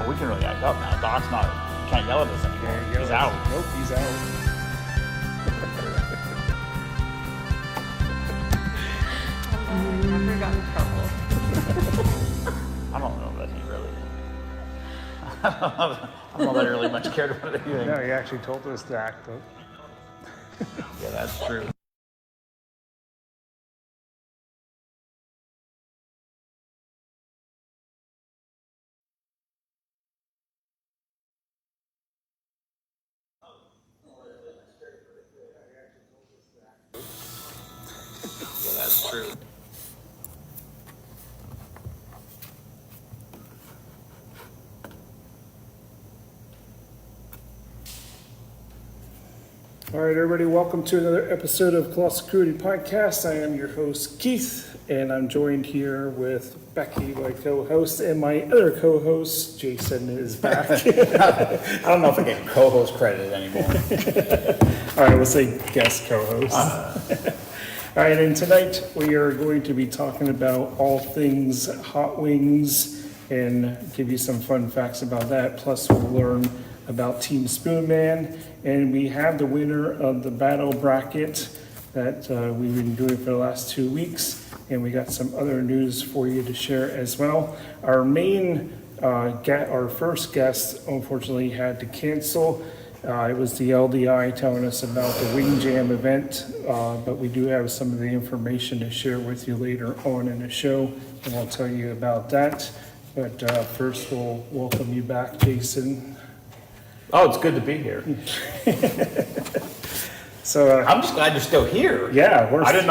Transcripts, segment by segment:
We can really act up now. Doc's not, can't yell at us anymore. He's out. Nope, he's out. I never got in trouble. I don't know that he really. I don't know that he really much cared about anything. No, he actually told us to act up. Yeah, that's true. Yeah, that's true. All right, everybody, welcome to another episode of Colossal Security Podcast. I am your host, Keith, and I'm joined here with Becky, my co-host, and my other co-host, Jason, is back. I don't know if I get co-host credit anymore. All right, we'll say guest co-host. All right, and tonight we are going to be talking about all things hot wings and give you some fun facts about that. Plus, we'll learn about Team Spoonman, and we have the winner of the battle bracket that we've been doing for the last 2 weeks, and we got some other news for you to share as well. Our main, our first guest, unfortunately, had to cancel. It was the LDI telling us about the Wing Jam event, but we do have some of the information to share with you later on in the show, and we'll tell you about that. But first, we'll welcome you back, Jason. Oh, it's good to be here. So I'm just glad you're still here. yeah, I didn't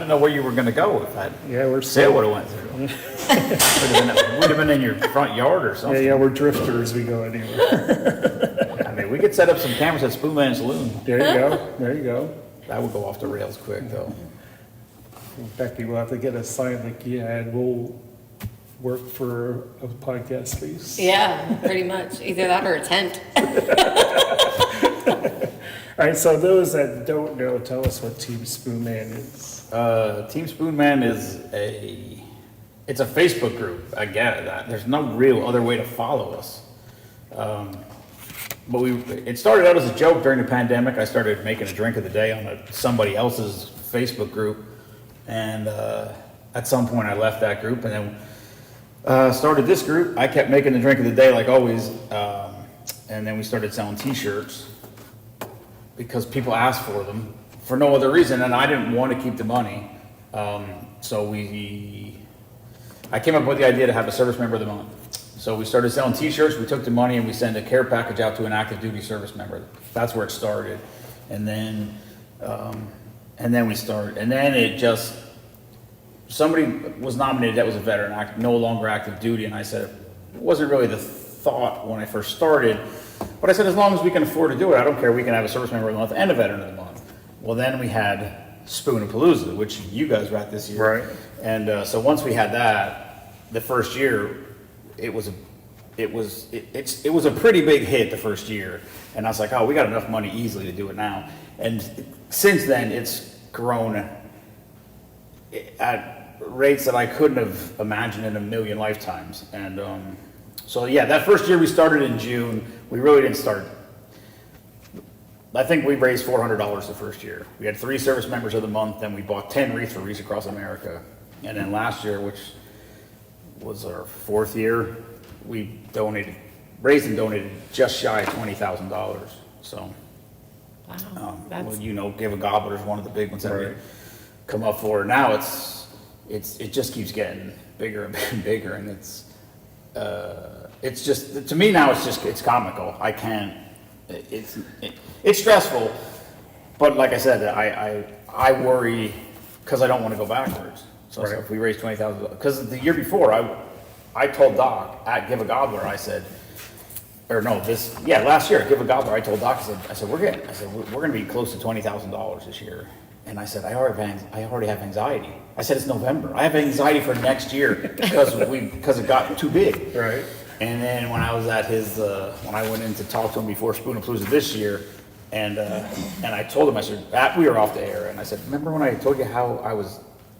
know where you were going to go with that. yeah, we're Sail still, would have went through. Would have been in your front yard or something. yeah, we're drifters. We go anywhere. I mean, we could set up some cameras at Spoonman Saloon. There you go. There you go. That would go off the rails quick, though. Becky, we'll have to get a sign like you had. We'll work for a podcast space. Yeah, pretty much. Either that or a tent. All right, so those that don't know, tell us what Team Spoonman is. Team Spoonman is it's a Facebook group. I get that. There's no real other way to follow us. But it started out as a joke during the pandemic. I started making a drink of the day on somebody else's Facebook group. And at some point I left that group and then started this group. I kept making the drink of the day like always. And then we started selling t-shirts because people asked for them for no other reason. And I didn't want to keep the money. So I came up with the idea to have a service member of the month. So we started selling t-shirts, we took the money and we sent a care package out to an active duty service member. That's where it started. And then somebody was nominated that was a veteran, no longer active duty, and I said, it wasn't really the thought when I first started, but I said, as long as we can afford to do it, I don't care, we can have a service member of the month and a veteran of the month. Well, then we had Spoon and Palooza, which you guys were at this year. Right. And so once we had that, the first year, it was a pretty big hit the first year, and I was like, oh, we got enough money easily to do it now. And since then, it's grown at rates that I couldn't have imagined in a million lifetimes. And so yeah, that first year we started in June. We really didn't start. I think we raised $400 the first year. We had 3 service members of the month, then we bought 10 wreaths for Wreaths Across America, and then last year, which was our 4th year, we raised and donated just shy of $20,000. So, Wow. well, Give a Gobbler is one of the big ones that we come up for. Now it just keeps getting bigger and bigger, and it's just, to me now it's comical. I can't. It's stressful, but like I said, I worry because I don't want to go backwards. So if we raise $20,000, because the year before I told Doc at Give a Gobbler, I said, last year at Give a Gobbler, I told Doc, I said we're going to be close to $20,000 this year, and I said I already have anxiety. I said it's November. I have anxiety for next year because it got too big. Right. And then when I was at when I went in to talk to him before Spoon and Palooza this year, and I told him, I said, we were off the air, and I said, remember when I told you how I was,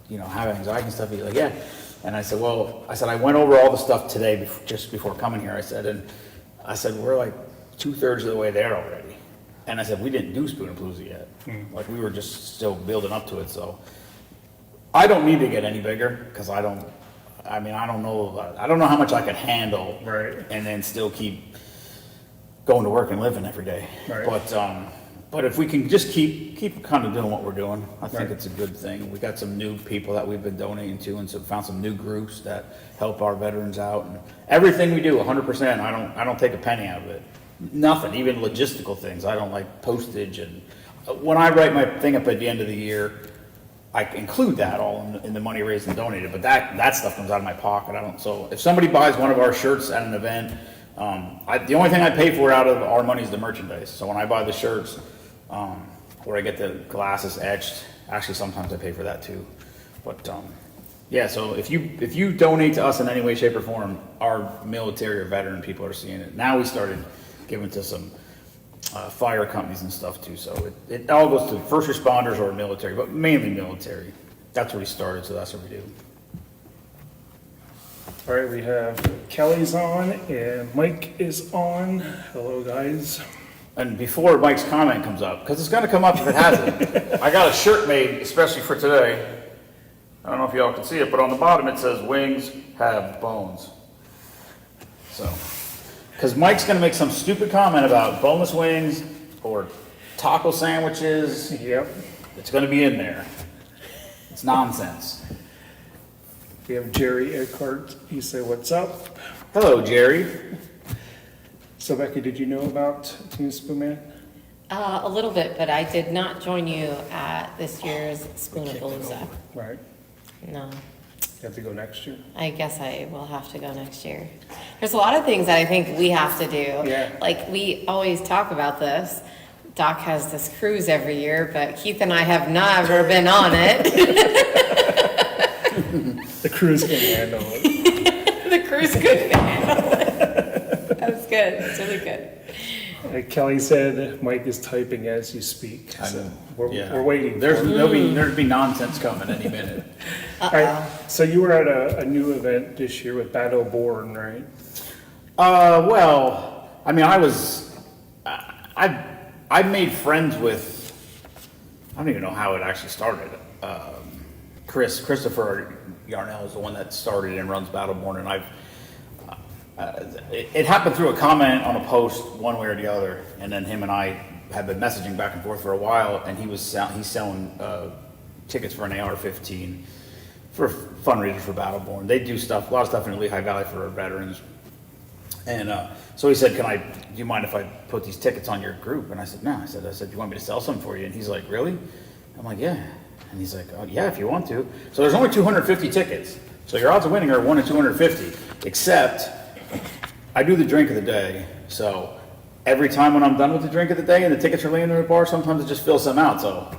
having anxiety and stuff? He's like, yeah. And I said, well, I went over all the stuff today, just before coming here, I said, we're like 2/3 of the way there already. And I said, we didn't do Spoonapalooza yet. Like, we were just still building up to it, so. I don't need to get any bigger, because I don't know how much I could handle. Right. And then still keep going to work and living every day. Right. But if we can just keep kind of doing what we're doing, I think Right. it's a good thing. We got some new people that we've been donating to, and so found some new groups that help our veterans out. And everything we do, 100%, I don't take a penny out of it. Nothing, even logistical things. I don't like postage, and when I write my thing up at the end of the year, I include that all in the money raised and donated, but that stuff comes out of my pocket. So if somebody buys one of our shirts at an event, the only thing I pay for out of our money is the merchandise. So when I buy the shirts, or I get the glasses etched, actually sometimes I pay for that too. But yeah, so if you donate to us in any way, shape, or form, our military or veteran people are seeing it. Now we started giving to some fire companies and stuff too. So it all goes to first responders or military, but mainly military. That's where we started, so that's what we do. All right, we have Kelly's on and Mike is on. Hello, guys. And before Mike's comment comes up, because it's going to come up if it hasn't, I got a shirt made especially for today. I don't know if y'all can see it, but on the bottom it says wings have bones. So, because Mike's going to make some stupid comment about boneless wings or taco sandwiches. Yep. It's going to be in there. It's nonsense. We have Jerry Eckhart. He said, "What's up?" Hello, Jerry. So, Becky, did you know about Team Spoonman? A little bit, but I did not join you at this year's Spoonapalooza. Right. No. You have to go next year. I guess I will have to go next year. There's a lot of things that I think we have to do. Yeah. Like, we always talk about this. Doc has this cruise every year, but Keith and I have never been on it. The cruise can handle it. The cruise couldn't handle it. That was good. It's really good. Kelly said Mike is typing as you speak. So we're waiting. There'd be nonsense coming any minute. All right. So you were at a new event this year with Battle Born, right? Well, I mean, I made friends with, I don't even know how it actually started. Christopher Yarnell is the one that started and runs Battleborn, and it happened through a comment on a post one way or the other, and then him and I have been messaging back and forth for a while, and he's selling tickets for an AR-15 for fundraisers for Battleborn. They do a lot of stuff in the Lehigh Valley for our veterans. And so he said, do you mind if I put these tickets on your group? And I said, no. I said, do you want me to sell some for you? And he's like, really? I'm like, yeah. And he's like, oh, yeah, if you want to. So there's only 250 tickets. So your odds of winning are 1 in 250, except I do the drink of the day. So every time when I'm done with the drink of the day and the tickets are laying in the bar, sometimes it just fills some out. So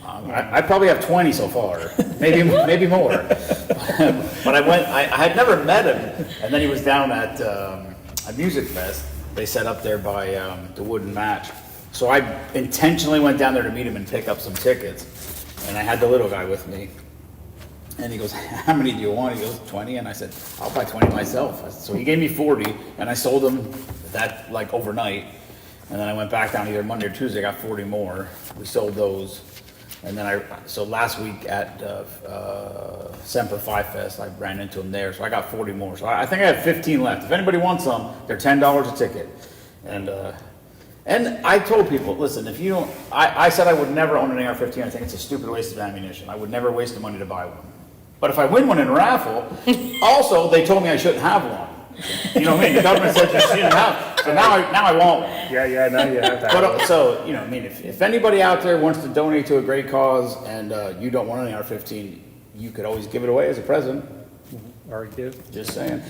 I probably have 20 so far, maybe more. But I had never met him. And then he was down at a music fest they set up there by the Wooden Match. So I intentionally went down there to meet him and pick up some tickets. And I had the little guy with me. And he goes, how many do you want? He goes, 20. And I said, I'll buy 20 myself. So he gave me 40, and I sold him that like overnight. And then I went back down either Monday or Tuesday, got 40 more. We sold those. And then so last week at Semper Fi Fest, I ran into him there. So I got 40 more. So I think I have 15 left. If anybody wants some, they're $10 a ticket. And I told people, listen, if you don't, I said I would never own an AR-15. I think it's a stupid waste of ammunition. I would never waste the money to buy one. But if I win one in a raffle, also they told me I shouldn't have one. You know what I mean? The government said you shouldn't have. So now I want one. Yeah, now you have that. But so, you know, I mean, if anybody out there wants to donate to a great cause and you don't want an AR-15, you could always give it away as a present. Or a gift. Just saying.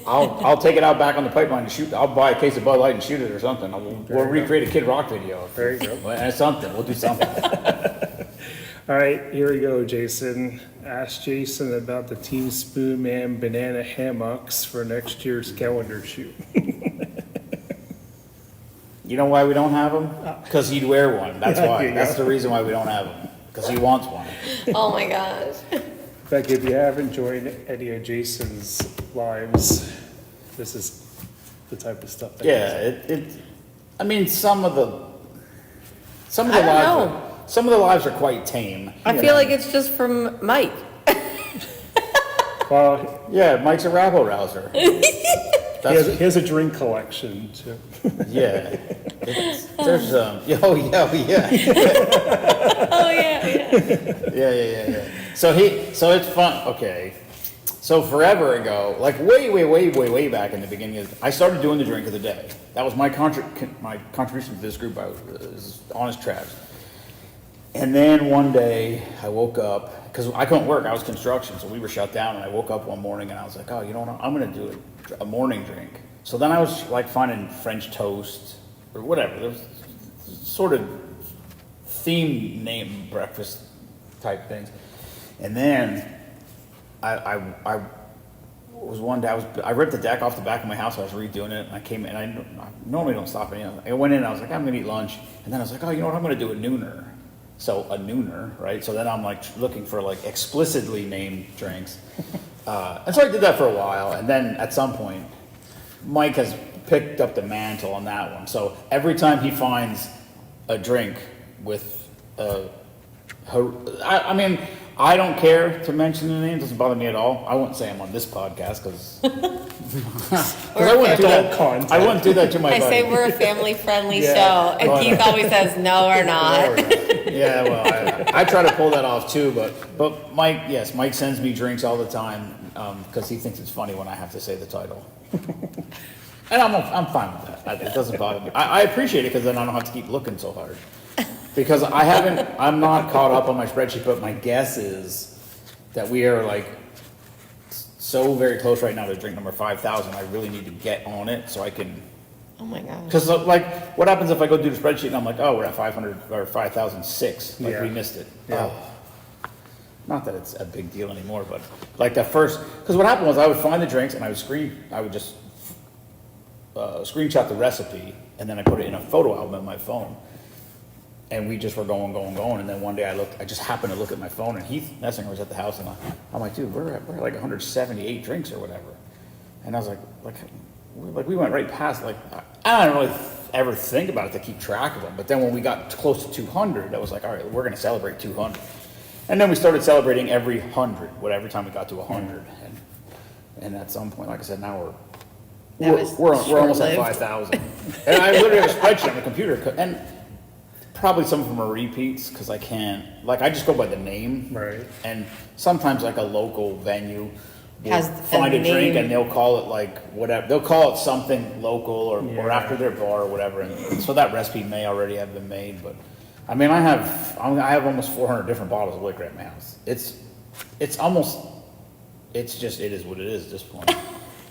I'll take it out back on the pipeline to shoot. I'll buy a case of Bud Light and shoot it or something. We'll recreate a Kid Rock video. There you go. Well, something. We'll do something. All right, here we go, Jason. Ask Jason about the Team Spoonman banana hammocks for next year's calendar shoot. You know why we don't have them? Because he'd wear one. That's why. Yeah. That's the reason why we don't have them. Because he wants one. Oh my gosh. Becky, if you haven't joined any of Jason's lives, this is the type of stuff that Yeah, I mean, some of the I don't know. lives are quite tame. I feel like it's just from Mike. Well, Yeah, Mike's a rabble rouser. he has a drink collection too. Yeah. There's oh yeah, oh yeah. Oh, yeah. Yeah. So it's fun. Okay. So forever ago, like way back in the beginning, I started doing the drink of the day. That was my contribution to this group. I was honest Travs. And then one day I woke up because I couldn't work. I was construction, so we were shut down. And I woke up one morning and I was like, oh, you know what? I'm going to do a morning drink. So then I was like finding French toast or whatever. There was sort of theme name breakfast type things. And then I was one day, I ripped the deck off the back of my house. I was redoing it, and I came in. I normally don't stop anything. I went in, and I was like, I'm gonna eat lunch, and then I was like, oh, you know what? I'm gonna do a nooner. So a nooner, right? So then I'm like looking for like explicitly named drinks, and so I did that for a while, and then at some point, Mike has picked up the mantle on that one. So every time he finds a drink with I mean, I don't care to mention the name. It doesn't bother me at all. I wouldn't say I'm on this podcast because I wouldn't do that. I wouldn't do that to my I buddy. say we're a family-friendly Yeah. show, and Keith always says, no, we're not. Yeah, well, I try to pull that off too, but Mike, yes, Mike sends me drinks all the time because he thinks it's funny when I have to say the title. And I'm fine with that. It doesn't bother me. I appreciate it because then I don't have to keep looking so hard. Because I'm not caught up on my spreadsheet, but my guess is that we are like so very close right now to drink number 5,000. I really need to get on it so I can. Oh, my gosh. Because like, what happens if I go do the spreadsheet and I'm like, oh, we're at 500 or 5,006. Like Yeah. we missed it. Yeah. Oh. Not that it's a big deal anymore, but like that first, because what happened was I would find the drinks and I would just screenshot the recipe and then I put it in a photo album on my phone. And we just were going. And then one day I just happened to look at my phone and Heath Messinger was at the house and I'm like, dude, we're at like 178 drinks or whatever. And I was like we went right past, like, I don't really ever think about it to keep track of them. But then when we got close to 200, I was like, all right, we're going to celebrate 200. And then we started celebrating every 100, every time we got to 100. And at some point, like I said, now we're almost at 5,000. And I literally have a spreadsheet on the computer. And probably some of them are repeats because I can't, like, I just go by the name. Right. And sometimes like a local venue will Has find a a drink name. and they'll call it like whatever. They'll call it something local or after their bar or whatever. And so that recipe may already have been made. But I mean, I have almost 400 different bottles of liquor at my house. It is what it is at this point.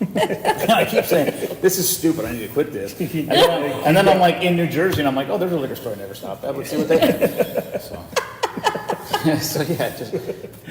I keep saying, this is stupid, I need to quit this. And then I'm like in New Jersey and I'm like, oh, there's a liquor store I never stopped at. Let's see what they have. So yeah,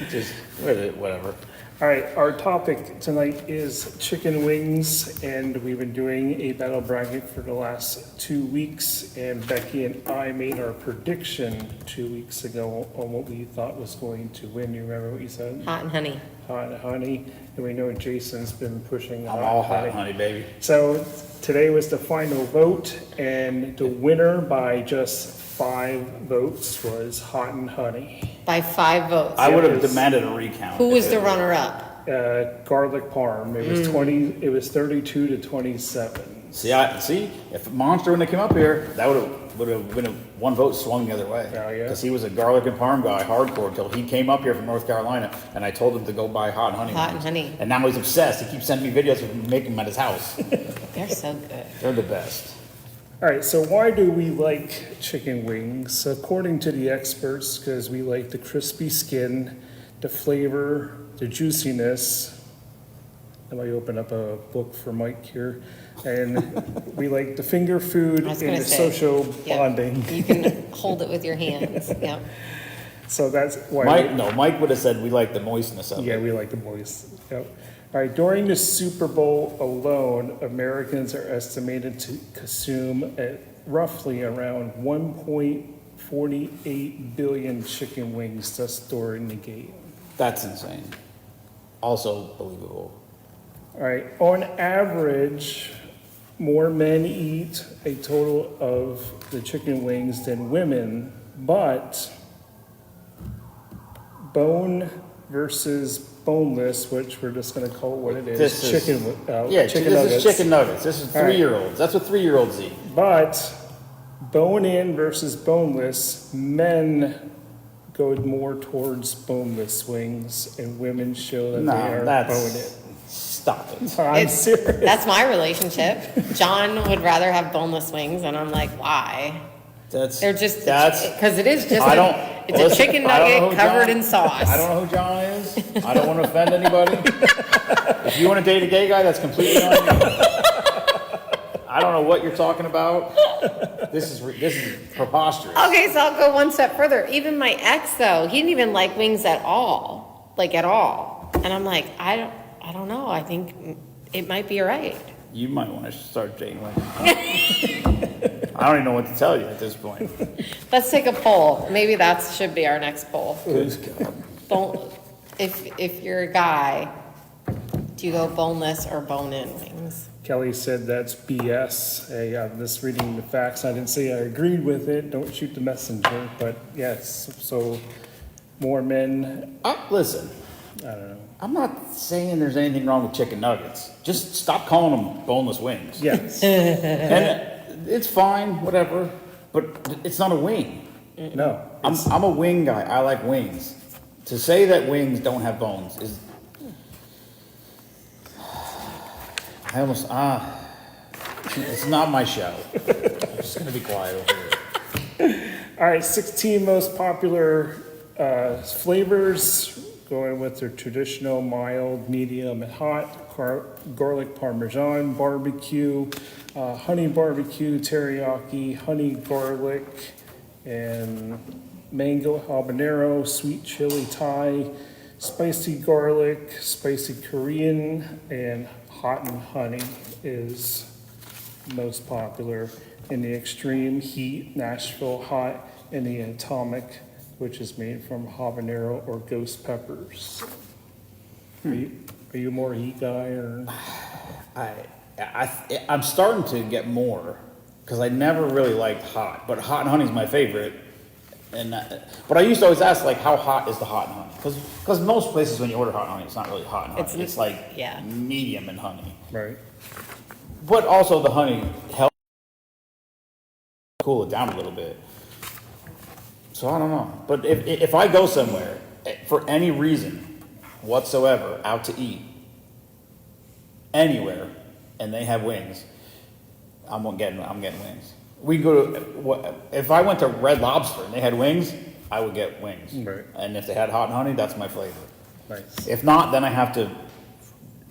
just whatever. All right, our topic tonight is chicken wings, and we've been doing a battle bracket for the last 2 weeks, and Becky and I made our prediction 2 weeks ago on what we thought was going to win. You remember what you said? Hot and honey. Hot and honey, and we know Jason's been pushing I'm all hot, honey, baby. So today was the final vote, and the winner by just 5 votes was Hot and Honey. By 5 votes. I would have it was- demanded a recount. Who was the runner-up? Garlic parm. It was 20. It was 32 to 27. See, if Monster when they came up here, that would have been one vote swung the other way. Oh, yeah? Because he was a garlic and parm guy, hardcore, until he came up here from North Carolina, and I told him to go buy hot and honey. Hot and wings. honey. And now he's obsessed. He keeps sending me videos of him making them at his house. They're so good. They're the best. All right. So why do we like chicken wings? According to the experts, because we like the crispy skin, the flavor, the juiciness. I might open up a book for Mike here. And we like the finger food I was and gonna the say, social Yep. bonding. You can hold it with your hands. Yep. So that's why. Mike would have said we like the moistness of Yeah, it. we like the boys. Yep. All right, during the Super Bowl alone, Americans are estimated to consume at roughly around 1.48 billion chicken wings just during the game. That's insane. Also believable. All right, on average, more men eat a total of the chicken wings than women, but bone versus boneless, which we're just gonna call it what it is. This is- chicken. Yeah, chicken this nuggets. is chicken nuggets. This is All right. 3-year-olds. That's what 3-year-olds eat. But bone-in versus boneless, men go more towards boneless wings, and women show that they No, are that's, stop it. bone-in. I'm serious. That's my relationship. John would rather have boneless wings, and I'm like, why? They're just, because it is just, it's a chicken I don't know nugget who covered John- in sauce. I don't know who John is. I don't want to offend anybody. If you want to date a gay guy, that's completely on you. I don't know what you're talking about. This is preposterous. Okay, so I'll go one step further. Even my ex, though, he didn't even like wings at all, like at all. And I'm like, I don't know. I think it might be right. You might want to start dating women. I don't even know what to tell you at this point. Let's take a poll. Maybe that should be our next poll. Good God. If you're a guy, do you go boneless or bone-in wings? Kelly said that's BS. Hey, I'm just reading the facts. I didn't say I agreed with it. Don't shoot the messenger. But yes, so more men, Listen, I don't know. I'm not saying there's anything wrong with chicken nuggets. Just stop calling them boneless wings. Yes, And it's fine, whatever, but it's not a wing. no. I'm a wing guy. I like wings. To say that wings don't have bones is... it's not my show. I'm just gonna be quiet over here. All right, 16 most popular flavors, going with their traditional, mild, medium, and hot. Garlic parmesan, barbecue, honey barbecue, teriyaki, honey garlic, and mango habanero, sweet chili Thai, spicy garlic, spicy Korean, and hot and honey is most popular. In the extreme heat, Nashville hot, and the atomic, which is made from habanero or ghost peppers. Are you more heat guy or? I'm starting to get more because I never really liked hot, but hot and honey is my favorite. And but I used to always ask like, how hot is the hot and honey? Because most places when you order hot and honey, it's not really hot and honey. It's like yeah. medium and honey. Right. But also the honey helps cool it down a little bit. So I don't know. But if I go somewhere for any reason whatsoever out to eat anywhere and they have wings, I'm getting wings. We go to if I went to Red Lobster and they had wings, I would get wings. Right. And if they had hot and honey, that's my flavor. Nice. If not, then I have to,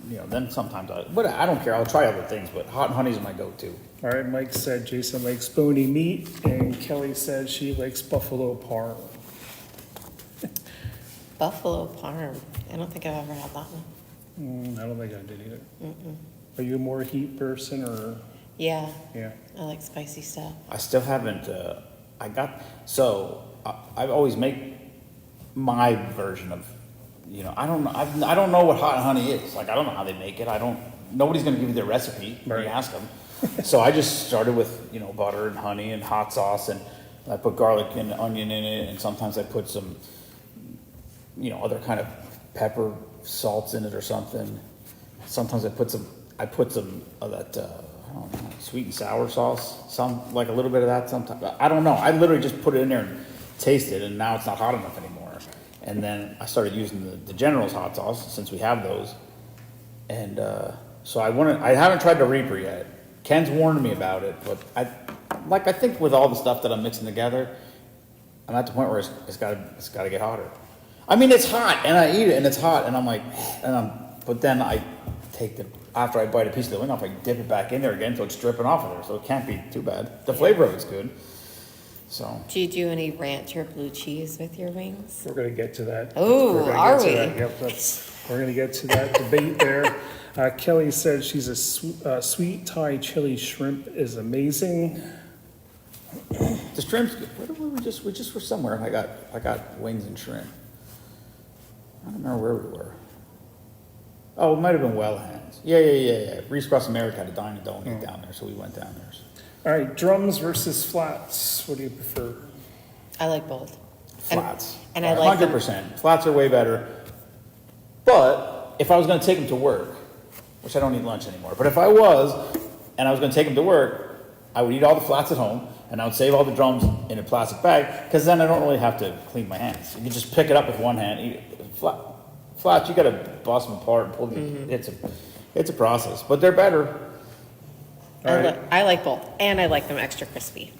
then sometimes but I don't care. I'll try other things, but hot and honey is my go-to. All right, Mike said Jason likes bony meat, and Kelly said she likes buffalo parm. Buffalo parm. I don't think I've ever had that one. I don't think I did either. Are you a more heat person or? Yeah, Yeah. I like spicy stuff. I still haven't. I always make my version of, I don't know. I don't know what hot and honey is. Like I don't know how they make it. Nobody's gonna give you their recipe when you Right. ask them. So I just started with butter and honey and hot sauce, and I put garlic and onion in it, and sometimes I put some other kind of pepper salts in it or something. Sometimes I put some of that I don't know, sweet and sour sauce, like a little bit of that sometimes. I don't know. I literally just put it in there and taste it, and now it's not hot enough anymore. And then I started using the General's hot sauce since we have those. And so I haven't tried the Reaper yet. Ken's warned me about it, but I think with all the stuff that I'm mixing together, I'm at the point where it's got to get hotter. I mean, it's hot, and I eat it, and it's hot, and I'm like, but then I take after I bite a piece of the wing off, I dip it back in there again, so it's dripping off of there, so it can't be too bad. The flavor of it's good. So. Do you do any ranch or blue cheese with your wings? We're gonna get to that. Ooh, We're gonna are get to we? that. Yep, we're gonna get to that debate there. Kelly said she's a sweet Thai chili shrimp is amazing. The shrimp's good. We just were somewhere and I got wings and shrimp. I don't remember where we were. Oh, it might have been Wellhands. Yeah. Reese Cross America had a dine and donut down there, so we went down there. All right, drums versus flats. What do you prefer? I like both. Flats. And I like them. 100%. Flats are way better. But if I was going to take them to work, which I don't eat lunch anymore, but if I was, and I was going to take them to work, I would eat all the flats at home, and I would save all the drums in a plastic bag, because then I don't really have to clean my hands. You can just pick it up with one hand. Eat it. Flats, you got to bust them apart and pull them. It's a process, but they're better. I like both, and I like them extra crispy.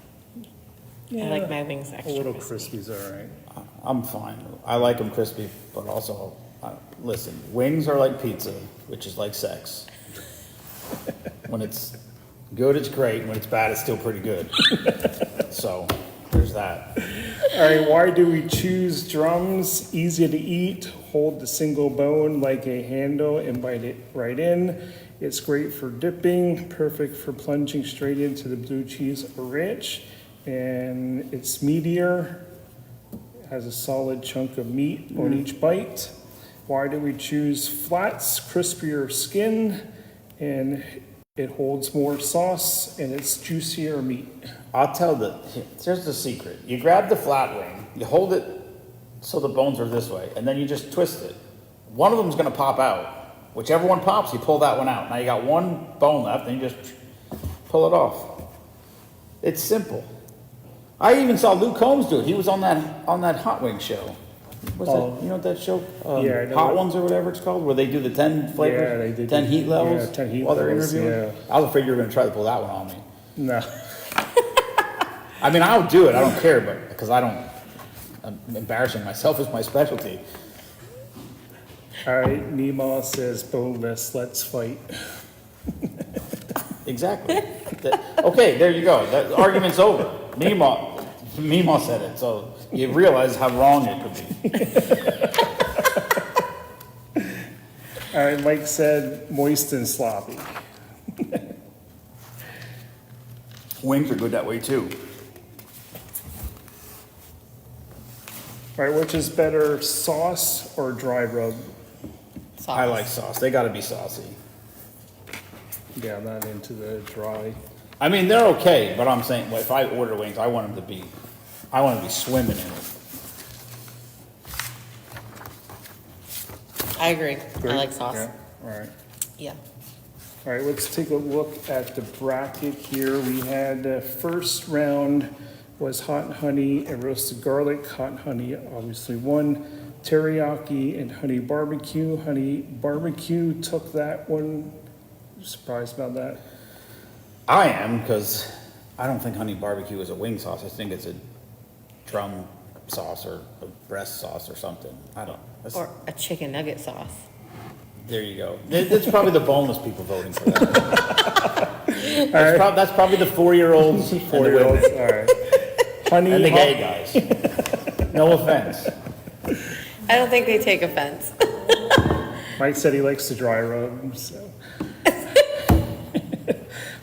Yeah, I like my wings a extra little crispy. crispy's all right. I'm fine. I like them crispy, but also, listen, wings are like pizza, which is like sex. When it's good, it's great. When it's bad, it's still pretty good. So, there's that. All right, why do we choose drums? Easy to eat, hold the single bone like a handle and bite it right in. It's great for dipping, perfect for plunging straight into the blue cheese or ranch. And it's meatier, has a solid chunk of meat on each bite. Why do we choose flats? Crispier skin, and it holds more sauce, and it's juicier meat. Here's the secret. You grab the flat wing, you hold it so the bones are this way, and then you just twist it. One of them's gonna pop out. Whichever one pops, you pull that one out. Now you got one bone left, and you just pull it off. It's simple. I even saw Luke Combs do it. He was on that Hot Wing show. What's that? You know what that show? Yeah, I know Hot it. Ones or whatever it's called, where they do the 10 flavors, Yeah, they did 10 heat levels. yeah, 10 heat while they're levels, interviewing. yeah. I was afraid you were going to try to pull that one on me. No. I mean, I would do it. I don't care, but because I'm embarrassing myself is my specialty. All right, Nemo says boneless, let's fight. Exactly. Okay, there you go. That argument's over. Mimo said it, so you realize how wrong it could be. All right, Mike said moist and sloppy. Wings are good that way too. All right, which is better, sauce or dry rub? Sauce. I like sauce. They got to be saucy. Yeah, I'm not into the dry. I mean, they're okay, but I'm saying, well, if I order wings, I want them to be swimming in it. I agree. I Great. like sauce. Yeah, all right. Yeah. All right, let's take a look at the bracket here. We had the first round was hot and honey and roasted garlic. Hot and honey obviously won. Teriyaki and honey barbecue. Honey barbecue took that one. Surprised about that? I am, because I don't think honey barbecue is a wing sauce. I think it's a drum sauce or a breast sauce or something. I don't. Or a chicken nugget sauce. There you go. It's probably the boneless people voting for that. right. That's probably the 4-year-olds and the women. All right. Honey And the hot- gay guys. No offense. I don't think they take offense. Mike said he likes to dry rub, so.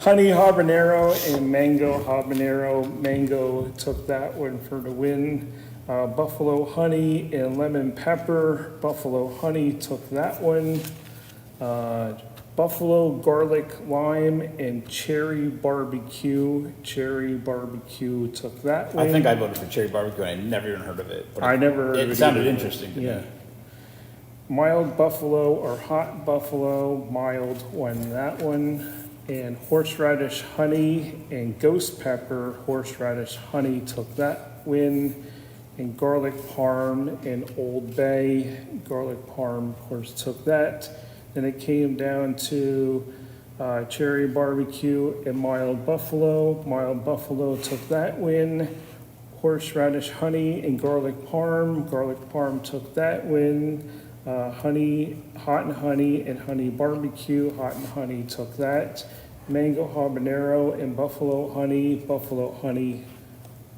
Honey habanero and mango habanero. Mango took that one for the win. Buffalo honey and lemon pepper. Buffalo honey took that one. Buffalo garlic lime and cherry barbecue. Cherry barbecue took that one. I think I voted for cherry barbecue and I never even heard of it. But I never heard of It it sounded either. interesting to Yeah. me. Mild buffalo or hot buffalo, mild won that one. And horseradish honey and ghost pepper, horseradish honey took that win. And garlic parm and Old Bay, garlic parm, of course, took that. Then it came down to cherry barbecue and mild buffalo. Mild buffalo took that win. Horseradish honey and garlic parm took that win. Honey, hot and honey barbecue, hot and honey took that. Mango habanero and buffalo honey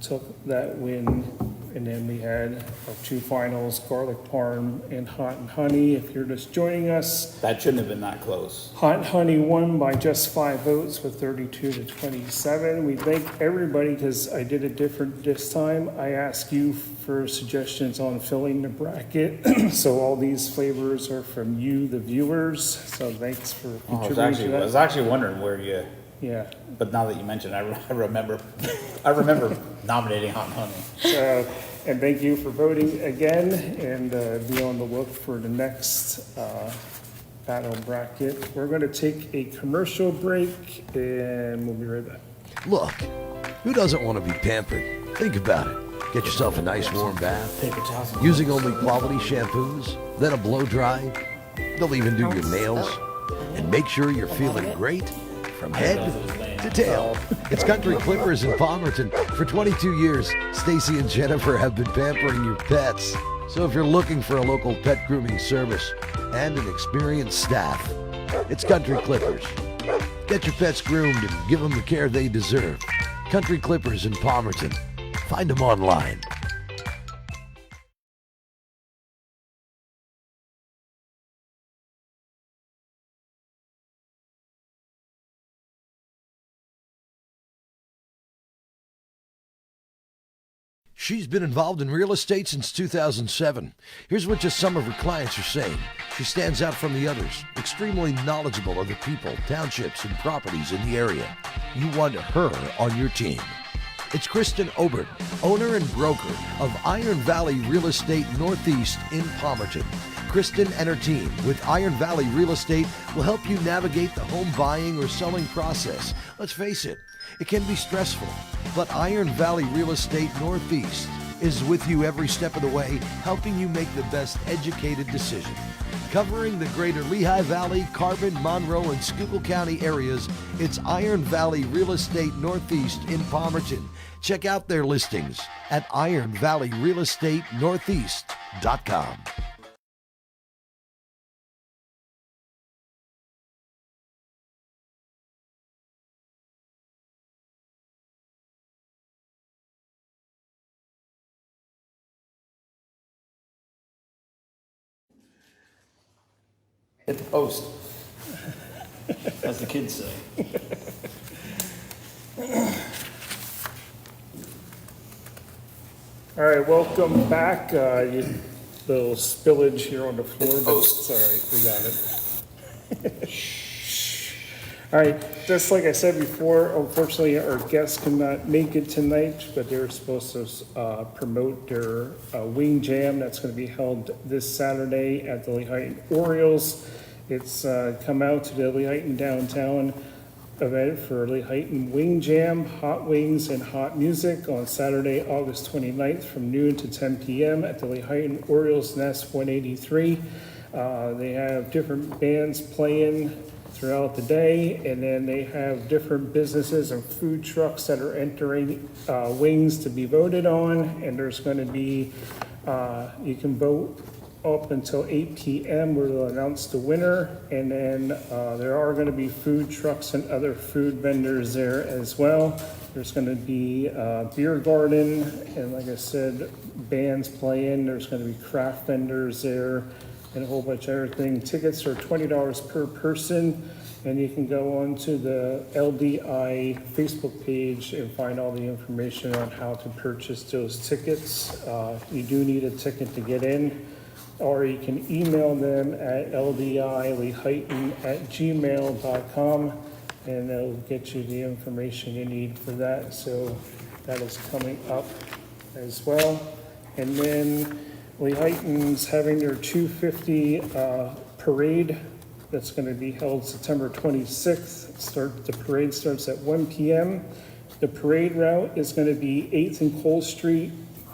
took that win And then we had our two finals, garlic parm and hot and honey. If you're just joining us, That shouldn't have been that close. hot and honey won by just 5 votes with 32 to 27. We thank everybody because I did it different this time. I asked you for suggestions on filling the bracket. So all these flavors are from you, the viewers. So thanks for contributing to I was that. actually wondering where you, Yeah. but now that you mentioned, I remember, I remember nominating hot and honey. And thank you for voting again, and be on the look for the next battle bracket. We're going to take a commercial break, and we'll be right back. Look, who doesn't want to be pampered? Think about it. Get yourself a nice warm bath, Paper towels. using only quality shampoos, then a blow dry. They'll even do your nails. And make sure you're feeling great from head to tail. It's Country Clippers in Palmerton. For 22 years, Stacy and Jennifer have been pampering your pets. So if you're looking for a local pet grooming service and an experienced staff, it's Country Clippers. Get your pets groomed and give them the care they deserve. Country Clippers in Palmerton. Find them online. She's been involved in real estate since 2007. Here's what just some of her clients are saying. She stands out from the others, extremely knowledgeable of the people, townships, and properties in the area. You want her on your team. It's Kristen Obert, owner and broker of Iron Valley Real Estate Northeast in Palmerton. Kristen and her team with Iron Valley Real Estate will help you navigate the home buying or selling process. Let's face it, it can be stressful, but Iron Valley Real Estate Northeast is with you every step of the way, helping you make the best educated decision. Covering the greater Lehigh Valley, Carbon, Monroe, and Schuylkill County areas, it's Iron Valley Real Estate Northeast in Palmerton. Check out their listings at ironvalleyrealestatenortheast.com. Hit the post. As the kids say. All right, welcome back. Little spillage here on the floor, but it's all right, we got it. All right, just like I said before, unfortunately, our guests could not make it tonight, but they were supposed to promote their wing jam that's going to be held this Saturday at the Lehighton Orioles. It's come out to the Lehighton downtown event for Lehighton Wing Jam, hot wings and hot music on Saturday, August 29th from noon to 10 p.m. at the Lehighton Orioles Nest 183. They have different bands playing throughout the day, and then they have different businesses and food trucks that are entering wings to be voted on, and there's going to be, you can vote up until 8 p.m. where they'll announce the winner, and then there are going to be food trucks and other food vendors there as well. There's going to be beer garden, and like I said, bands playing. There's going to be craft vendors there and a whole bunch of everything. Tickets are $20 per person, and you can go on to the LDI Facebook page and find all the information on how to purchase those tickets. You do need a ticket to get in, or you can email them at ldileheighton@gmail.com, and they'll get you the information you need for that. So that is coming up as well. And then Lehighton's having their 250 parade that's going to be held September 26th. The parade starts at 1 p.m. The parade route is going to be 8th and Cole Street,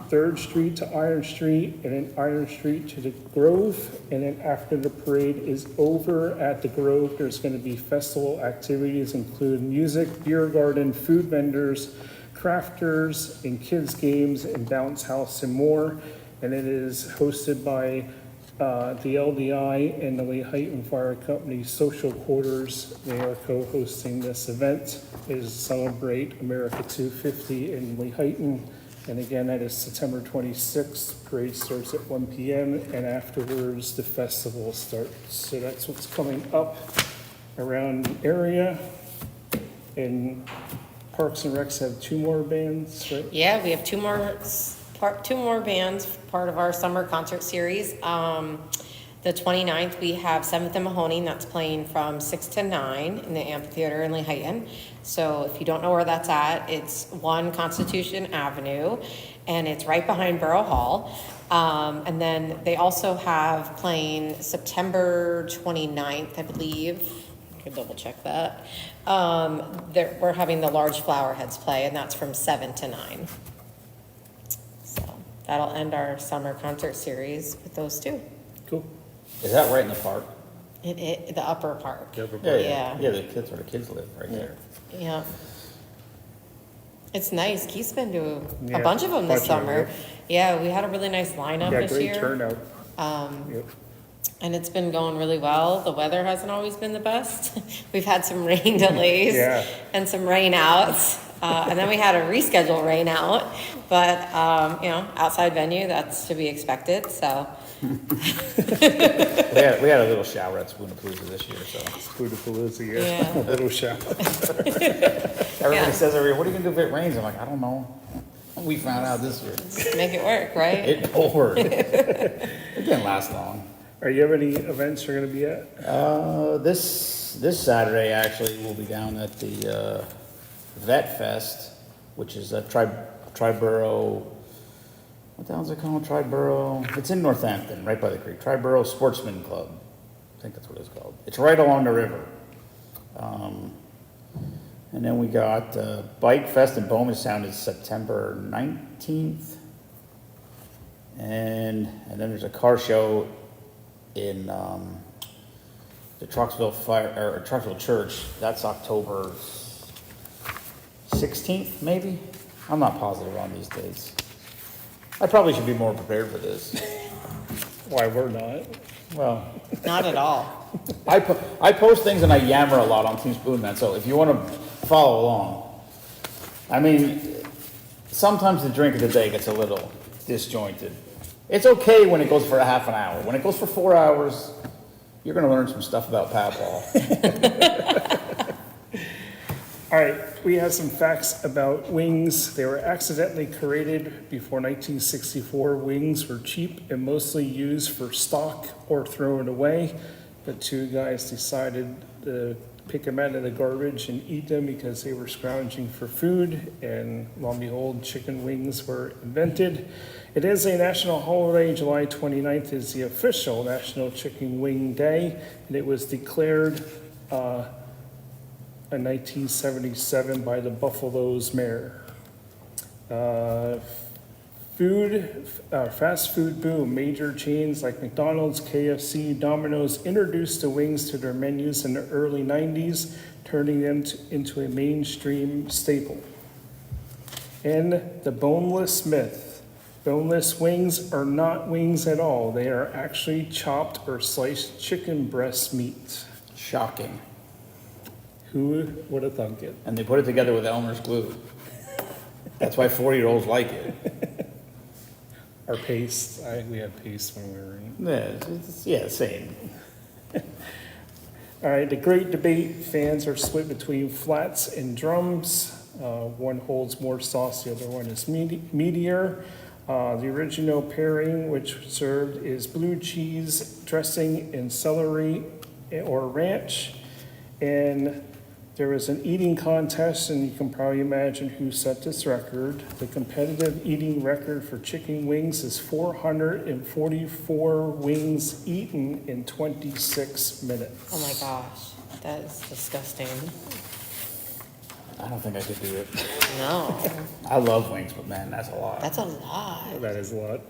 3rd Street to Iron Street, and then Iron Street to the Grove. And then after the parade is over at the Grove, there's going to be festival activities, including music, beer garden, food vendors, crafters, and kids games, and bounce house and more. And it is hosted by the LDI and the Lehighton Fire Company Social Quarters. They are co-hosting this event. It is to celebrate America 250 in Lehighton. And again, that is September 26th. Parade starts at 1 p.m. and afterwards the festival starts. So that's what's coming up around the area. And Parks and Recs have 2 more bands, right? Yeah, we have two more bands, part of our summer concert series. The 29th, we have 7th and Mahoning, that's playing from 6 to 9 in the amphitheater in Lehighton. So if you don't know where that's at, it's 1 Constitution Avenue, and it's right behind Borough Hall. And then they also have playing September 29th, I believe. I can double check that. We're having the large flower heads play, and that's from 7 to 9. So that'll end our summer concert series with those 2. Cool. Is that right in the park? The upper park. The upper Yeah. Yeah, the kids where the kids live, right there. Yeah. It's nice. Keith's been to a Yeah, bunch of them this bunch of them, summer. Yeah, we had a really nice lineup Yeah, this great year. turnout. Yep. And it's been going really well. The weather hasn't always been the best. We've had some rain delays Yeah. and some rain outs. And then we had a reschedule rain out. But, outside venue, that's to be expected. So, We had a little shower at Spoonapalooza this year, so. Spoonapalooza, Yeah. a little shout. Everybody Yeah. says every year, what are you gonna do if it rains? I'm like, I don't know. We found out this year. just make it work, right? It poured. It didn't last long. Are you have any events you're gonna be at? This Saturday, actually, we'll be down at the Vet Fest, which is a Triborough, what the hell's it called? Triborough, it's in Northampton, right by the creek. Triborough Sportsman Club. I think that's what it's called. It's right along the river. And then we got Bike Fest in Bowmanstown is September 19th. And then there's a car show in the Trucksville Church. That's October 16th, maybe? I'm not positive on these dates. I probably should be more prepared for this. Why, we're not. Well, Not at all. I post things and I yammer a lot on Team Spoonman, so if you want to follow along. I mean, sometimes the drink of the day gets a little disjointed. It's okay when it goes for a half an hour. When it goes for 4 hours, you're going to learn some stuff about Papaw. All right, we have some facts about wings. They were accidentally created before 1964. Wings were cheap and mostly used for stock or thrown away, but 2 guys decided to pick them out of the garbage and eat them because they were scrounging for food, and lo and behold, chicken wings were invented. It is a national holiday. July 29th is the official National Chicken Wing Day, and it was declared in 1977 by the Buffalo's mayor. Fast food boom. Major chains like McDonald's, KFC, Domino's introduced the wings to their menus in the early 90s, turning them into a mainstream staple. And the boneless myth. Boneless wings are not wings at all. They are actually chopped or sliced chicken breast meat. Shocking. Who would have thunk it? And they put it together with Elmer's glue. That's why 4-year-olds like it. Our paste, we had paste when we were in. Yeah, same. All right, the great debate, fans are split between flats and drums. One holds more sauce, the other one is meatier. The original pairing, which served, is blue cheese dressing and celery or ranch. And there was an eating contest, and you can probably imagine who set this record. The competitive eating record for chicken wings is 444 wings eaten in 26 minutes. Oh my gosh, that is disgusting. I don't think I could do it. No, I love wings, but man, that's a lot. that's a lot. That is a lot.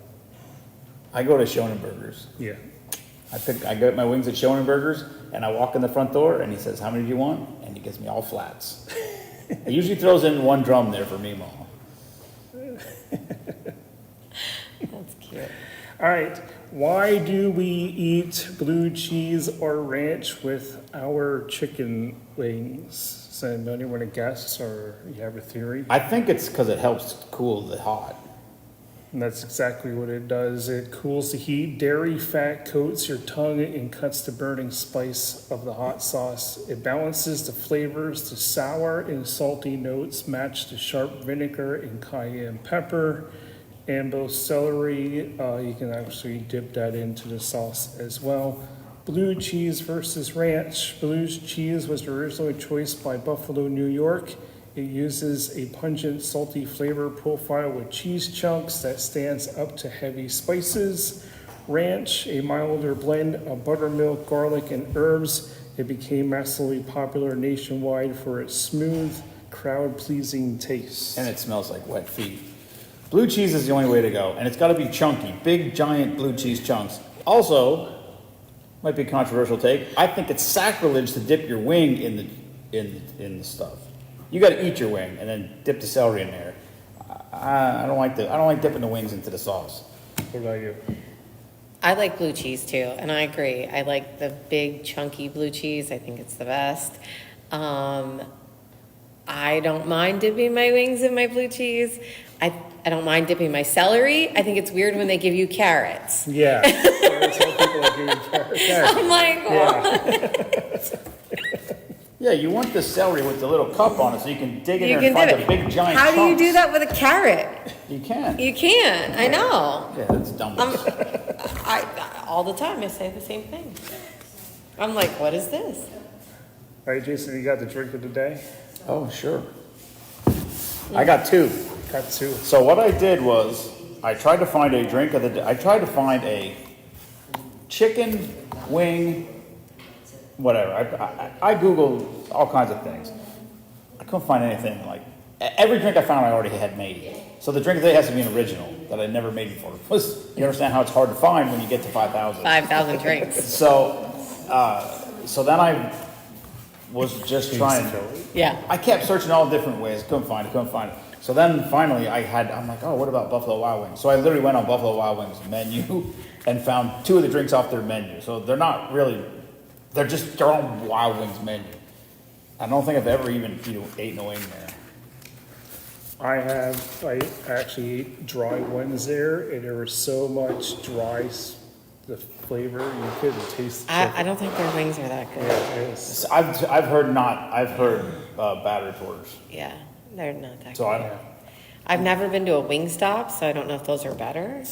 I go to Schonenberger's. Yeah. I get my wings at Schonenberger's, and I walk in the front door, and he says, "How many do you want?" And he gives me all flats. He usually throws in 1 drum there for Mimo. That's cute. All right, why do we eat blue cheese or ranch with our chicken wings? Does anybody want to guess, or you have a theory? I think it's because it helps cool the hot. And that's exactly what it does. It cools the heat. Dairy fat coats your tongue and cuts the burning spice of the hot sauce. It balances the flavors. The sour and salty notes match the sharp vinegar and cayenne pepper. And both celery, you can actually dip that into the sauce as well. Blue cheese versus ranch. Blue cheese was originally choiced by Buffalo, New York. It uses a pungent, salty flavor profile with cheese chunks that stands up to heavy spices. Ranch, a milder blend of buttermilk, garlic, and herbs. It became massively popular nationwide for its smooth, crowd-pleasing taste. And it smells like wet feet. Blue cheese is the only way to go, and it's got to be chunky, big, giant blue cheese chunks. Also, might be a controversial take, I think it's sacrilege to dip your wing in the stuff. You got to eat your wing and then dip the celery in there. I don't like dipping the wings into the sauce. What about you? I like blue cheese too, and I agree. I like the big chunky blue cheese. I think it's the best. I don't mind dipping my wings in my blue cheese. I don't mind dipping my celery. I think it's weird when they give you carrots. Yeah. That's how people are doing carrots. I'm like, Yeah. Yeah, you want the celery with the little cup on it so you can dig in you there and can find dip the it. big giant How do you chunks. do that with a carrot? You can. You can't. I know. Yeah, that's dumb. I all the time I say the same thing. I'm like, what is this? All right, Jason, you got the drink of the day? Oh, sure. I got two. Got two. So what I did was I tried to find a drink of the day. I tried to find a chicken wing, whatever. I Googled all kinds of things. I couldn't find anything like every drink I found I already had made. So the drink of the day has to be an original that I never made before. Plus, you understand how it's hard to find when you get to 5,000. 5,000 drinks. So then I was just trying. Yeah. I kept searching all different ways. Couldn't find it. So then finally I'm like, oh, what about Buffalo Wild Wings? So I literally went on Buffalo Wild Wings menu and found two of the drinks off their menu. So they're not really, they're on Wild Wings menu. I don't think I've ever even ate a wing there. I actually ate dry ones there, and there was so much the flavor, you couldn't taste the chicken. I don't think their wings are that good. Yeah, it was, I've heard bad reporters. Yeah, they're not that So good. I've never been to a Wingstop, so I don't know if those are better.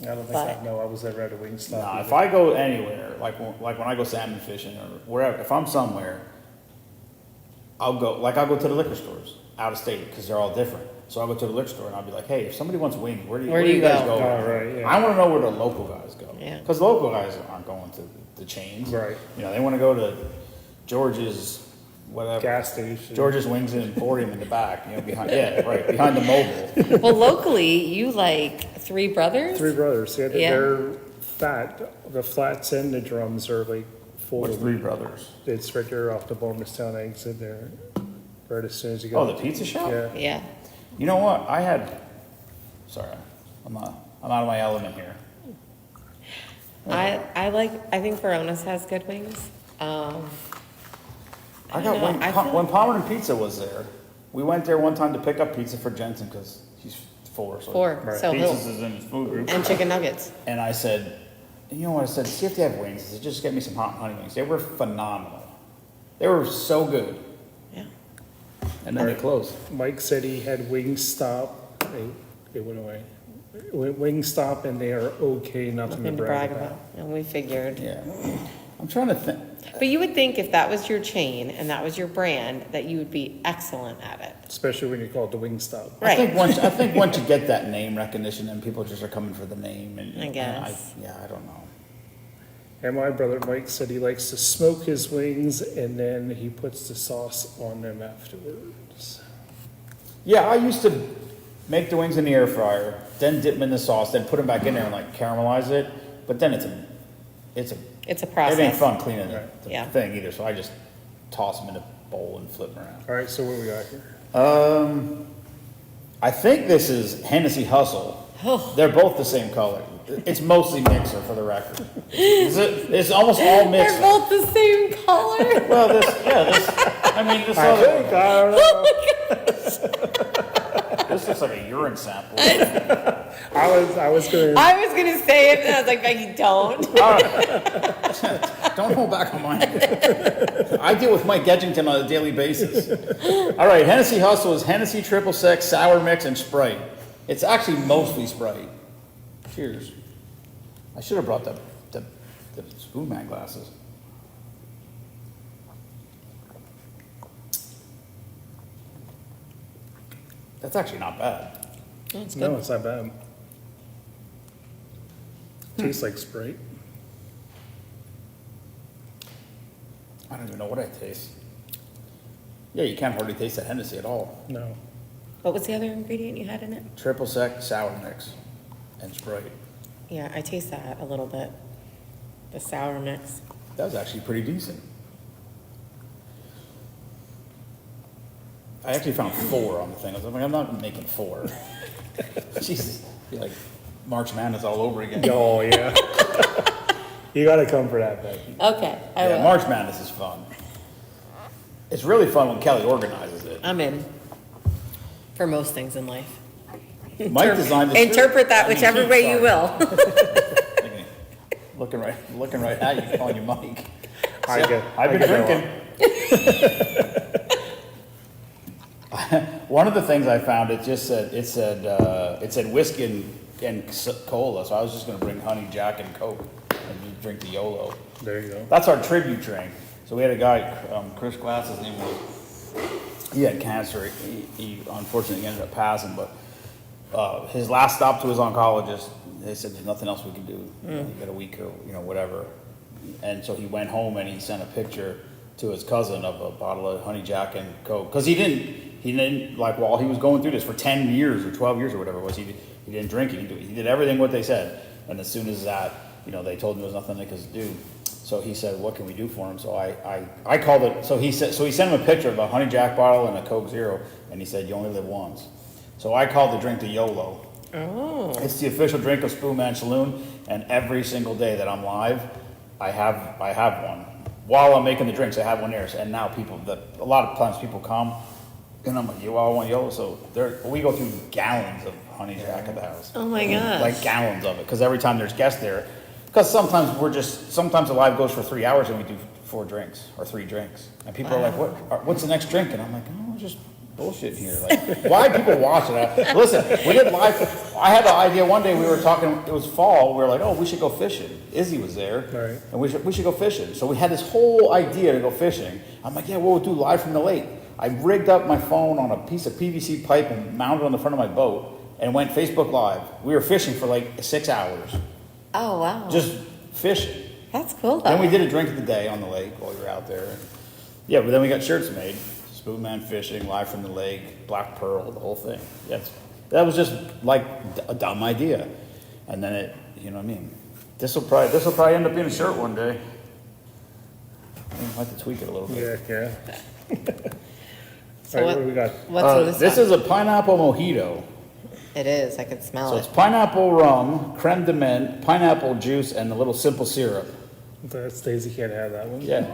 I don't think I was ever at a Wingstop. Nah, either. if I go anywhere, like when I go salmon fishing or wherever, if I'm somewhere, I'll go to the liquor stores out of state because they're all different. So I'll go to the liquor store and I'll be like, hey, if somebody wants wings, where do you guys go? Oh, right, yeah. I want to know where the local guys go. Yeah. Because local guys aren't going to the chains. Right. They want to go to George's, whatever. Gas station. George's Wings and Emporium in the back, behind the mobile. Well, locally, you like Three Brothers? Three Brothers, yeah, Yeah. they're fat. The flats and the drums are like full What's of Three meat. Brothers? It's right there off the Bournemouthtown exit there, right as soon as you go. Oh, the pizza shop? Yeah. Yeah. You know what? Sorry, I'm out of my element here. I think Verona's has good wings. I don't got know, when, I feel when Palmer Pizza was there, we went there one time to pick up pizza for Jensen because he's 4. So Four, Right. so pizzas Hill. is in his food group. And chicken nuggets. And I said, you know what I said? See if they have wings. I said, just get me some hot honey wings. They were phenomenal. They were so good. Yeah. And then they closed. Mike said he had Wingstop. They went away. Wingstop, and they are okay, nothing to Nothing to brag about. And we figured. Yeah. I'm trying to think. But you would think if that was your chain and that was your brand, that you would be excellent at it. Especially when you call it the Wingstop. Right. I think once you get that name recognition, then people just are coming for the name. And I guess. I don't know. And my brother Mike said he likes to smoke his wings, and then he puts the sauce on them afterwards. Yeah, I used to make the wings in the air fryer, then dip them in the sauce, then put them back in there and caramelize it. But then it's a process. It ain't fun cleaning Right. the Yeah. thing either. So I just toss them in a bowl and flip them around. All right, so what we got here? I think this is Hennessy Hustle. Oh. They're both the same color. It's mostly mixer for the record. It's almost all mixer. They're both the same color. Well, this other one. I don't know. This looks looks like a urine sample. I was gonna, I was gonna say it, and I was like, Becky, don't. Don't hold back on mine. I deal with Mike Edgington on a daily basis. All right, Hennessy Hustle is Hennessy Triple Sec, Sour Mix, and Sprite. It's actually mostly Sprite. Cheers. I should have brought the Spoonman glasses. That's actually not bad. That's no, good. it's not bad. Tastes like Sprite. I don't even know what I taste. Yeah, you can't hardly taste that Hennessy at all. No. What was the other ingredient you had in it? Triple Sec, Sour Mix, and Sprite. Yeah, I taste that a little bit. The sour mix. That was actually pretty decent. I actually found 4 on the thing. I was like, I'm not making 4. Jesus, be like March Madness all over again. Oh, yeah. You gotta come for that, Becky. Okay, I Yeah, will. March Madness is fun. It's really fun when Kelly organizes it. I'm in. For most things in life. Mike designed this. Interpret that whichever way you will. Looking right at you, calling you Mike. I get- I've I been get drinking. One of the things I found, it said whiskey and cola, so I was just gonna bring honey, Jack, and Coke and just drink the YOLO. There you go. That's our tribute drink. So we had a guy, Chris Glass, his name was, he had cancer. He unfortunately ended up passing, but his last stop to his oncologist, they said there's nothing else we can do. You got a week or whatever. And so he went home and he sent a picture to his cousin of a bottle of honey, Jack, and Coke. Because he didn't, like, while he was going through this for 10 years or 12 years or whatever it was, he didn't drink, he did everything what they said. And as soon as that, they told him there was nothing they could do. So he said, what can we do for him? So I called it, so he sent him a picture of a honey Jack bottle and a Coke Zero, and he said, you only live once. So I called the drink the YOLO. Oh. It's the official drink of Spoonman Saloon, and every single day that I'm live, I have one. While I'm making the drinks, I have one there. And now a lot of times people come, and I'm like, I want YOLO. So we go through gallons of honey Jack at the house. Oh my gosh. Like gallons of it, because every time there's guests there, because sometimes the live goes for 3 hours and we do 4 drinks or 3 drinks. And people are like, what's the next drink? And I'm like, oh, just bullshit here. Like, why people watch it? Listen, we did live. I had the idea one day, we were talking, it was fall, we were like, oh, we should go fishing. Izzy was there, Right. and we should go fishing. So we had this whole idea to go fishing. I'm like, yeah, we'll do live from the lake. I rigged up my phone on a piece of PVC pipe and mounted it on the front of my boat and went Facebook Live. We were fishing for like 6 hours. Oh, wow. Just fishing. That's cool, though. Then we did a drink of the day on the lake while we were out there. Yeah, but then we got shirts made. Spoonman Fishing, Live from the Lake, Black Pearl, the whole thing. Yes, that was just like a dumb idea. And then it, you know what I mean? This will probably end up being a shirt one day. I might have to tweak it a little bit. Yeah. So All right, what what do we got? What's in this This one? is a pineapple mojito. It is. I can smell So it. it's pineapple rum, creme de menthe, pineapple juice, and a little simple syrup. Stacey can't have that one. Yeah,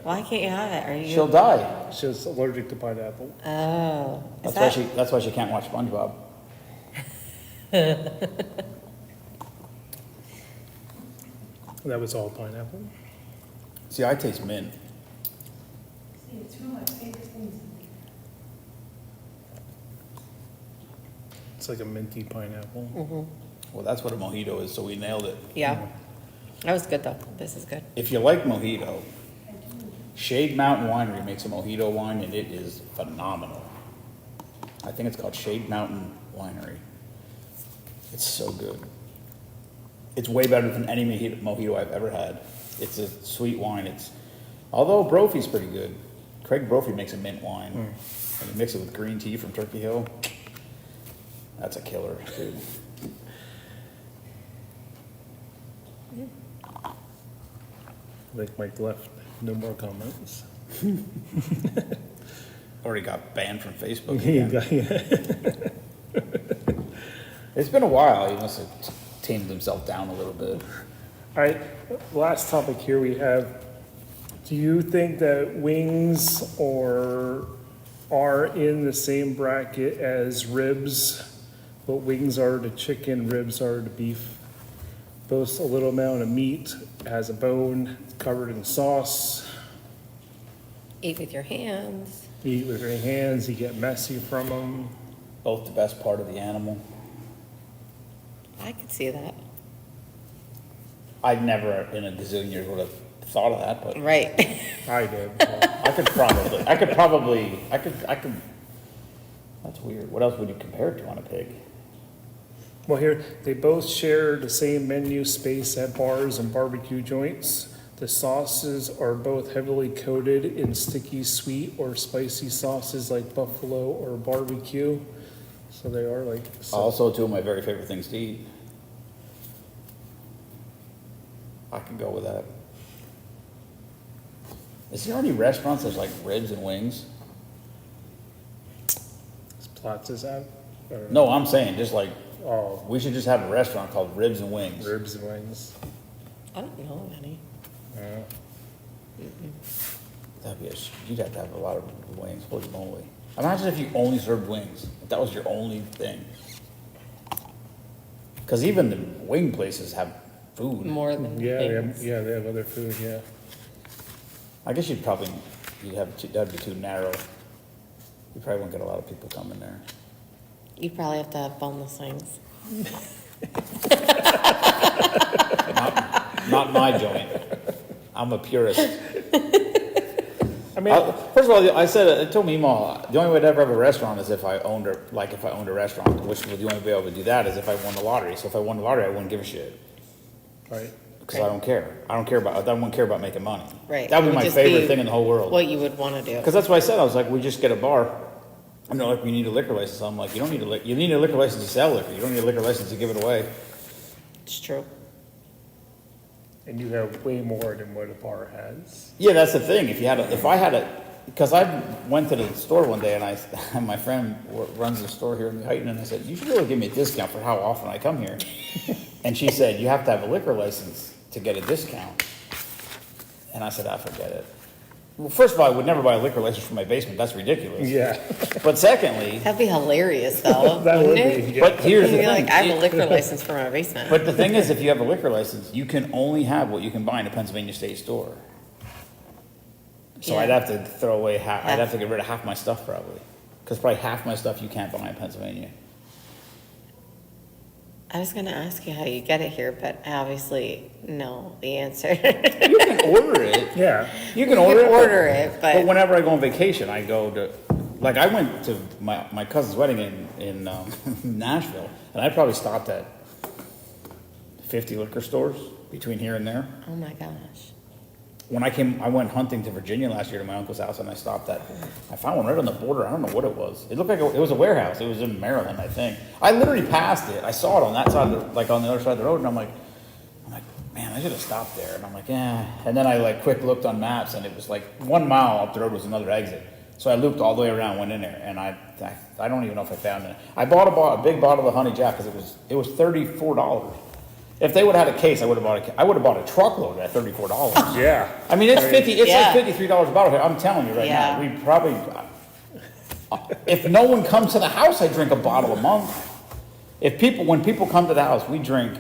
Why can't you have it? Are you? she'll die. She's allergic to pineapple. Oh. Is That's why she can't watch SpongeBob. That was all pineapple. See, I taste mint. See, it's one of my favorite things. It's like a minty pineapple. Well, that's what a mojito is, so we nailed it. Yeah. That was good, though. This is good. If you like mojito, Shade Mountain Winery makes a mojito wine, and it is phenomenal. I think it's called Shade Mountain Winery. It's so good. It's way better than any mojito I've ever had. It's a sweet wine. Although Brophy's pretty good. Craig Brophy makes a mint wine. And you mix it with green tea from Turkey Hill. That's a killer, dude. Like Mike left, no more comments. Already got banned from Facebook He again. got- It's been a while. He must have tamed himself down a little bit. All right, last topic here we have, do you think that wings or are in the same bracket as ribs. What wings are to chicken, ribs are to beef. Boasts a little amount of meat, has a bone, covered in sauce. Eat with your hands. Eat with your hands, you get messy from them. Both the best part of the animal. I could see that. I never in a gazillion years would have thought of that, but Right. I did. I could, that's weird. What else would you compare it to on a pig? Well, here, they both share the same menu space at bars and barbecue joints. The sauces are both heavily coated in sticky, sweet, or spicy sauces like buffalo or barbecue. So they are like, Also, two of my very favorite things to eat. I could go with that. Is there any restaurants that's like ribs and wings? Platz's out. Or- No, I'm saying just like, Oh, we should just have a restaurant called Ribs and Wings. ribs and wings. I don't know of any. Yeah. That'd be you'd have to have a lot of wings, holy moly. Imagine if you only served wings, if that was your only thing. Because even the wing places have food. More than Yeah, things. they have other food, yeah. I guess you'd have that'd be too narrow. You probably wouldn't get a lot of people coming there. You probably have to have boneless wings. Not my joint. I'm a purist. I mean, First of all, I told Mima, the only way to ever have a restaurant is if I owned a restaurant, which the only way to be able to do that is if I won the lottery. So if I won the lottery, I wouldn't give a shit. right. Because I don't care. I wouldn't care about making money. Right. That would It be my just favorite thing in the whole world. What you would want to do. Because that's what I said. I was like, we just get a bar. And they're like, we need a liquor license. I'm like, you don't need you need a liquor license to sell liquor. You don't need a liquor license to give it away. It's true. And you have way more than what a bar has. Yeah, that's the thing. Because I went to the store one day and my friend runs the store here in the Heighton, and I said, you should really give me a discount for how often I come here. And she said, you have to have a liquor license to get a discount. And I said, I forget it. Well, first of all, I would never buy a liquor license for my basement. That's ridiculous. Yeah. But secondly, That'd be hilarious, though. That would wouldn't be, it? yeah. but here's You'd the be thing. like, I have a liquor license for my basement. But the thing is, if you have a liquor license, you can only have what you can buy in a Pennsylvania state store. So Yeah. I'd have to throw away I'd Half. have to get rid of half my stuff probably. Because probably half my stuff you can't buy in Pennsylvania. I was going to ask you how you get it here, but I obviously know the answer. You can order it. Yeah. You can order it. but But whenever I go on vacation, I go to, like I went to my cousin's wedding in Nashville, and I probably stopped at 50 liquor stores between here and there. oh my gosh. When I went hunting to Virginia last year to my uncle's house, and I found one right on the border. I don't know what it was. It looked like it was a warehouse. It was in Maryland, I think. I literally passed it. I saw it on that side, on the other side of the road, and I'm like, man, I should have stopped there. And I'm like, yeah. And then I quick looked on maps, and it was like 1 mile up the road was another exit. So I looped all the way around, went in there, and I don't even know if I found it. I bought a big bottle of Honey Jack because it was $34. If they would have had a case, I would have bought a truckload at $34. Yeah. I mean, it's Yeah. like $53 a bottle here. I'm telling you right Yeah. now, we probably, if no one comes to the house, I drink a bottle a month. When people come to the house, we drink.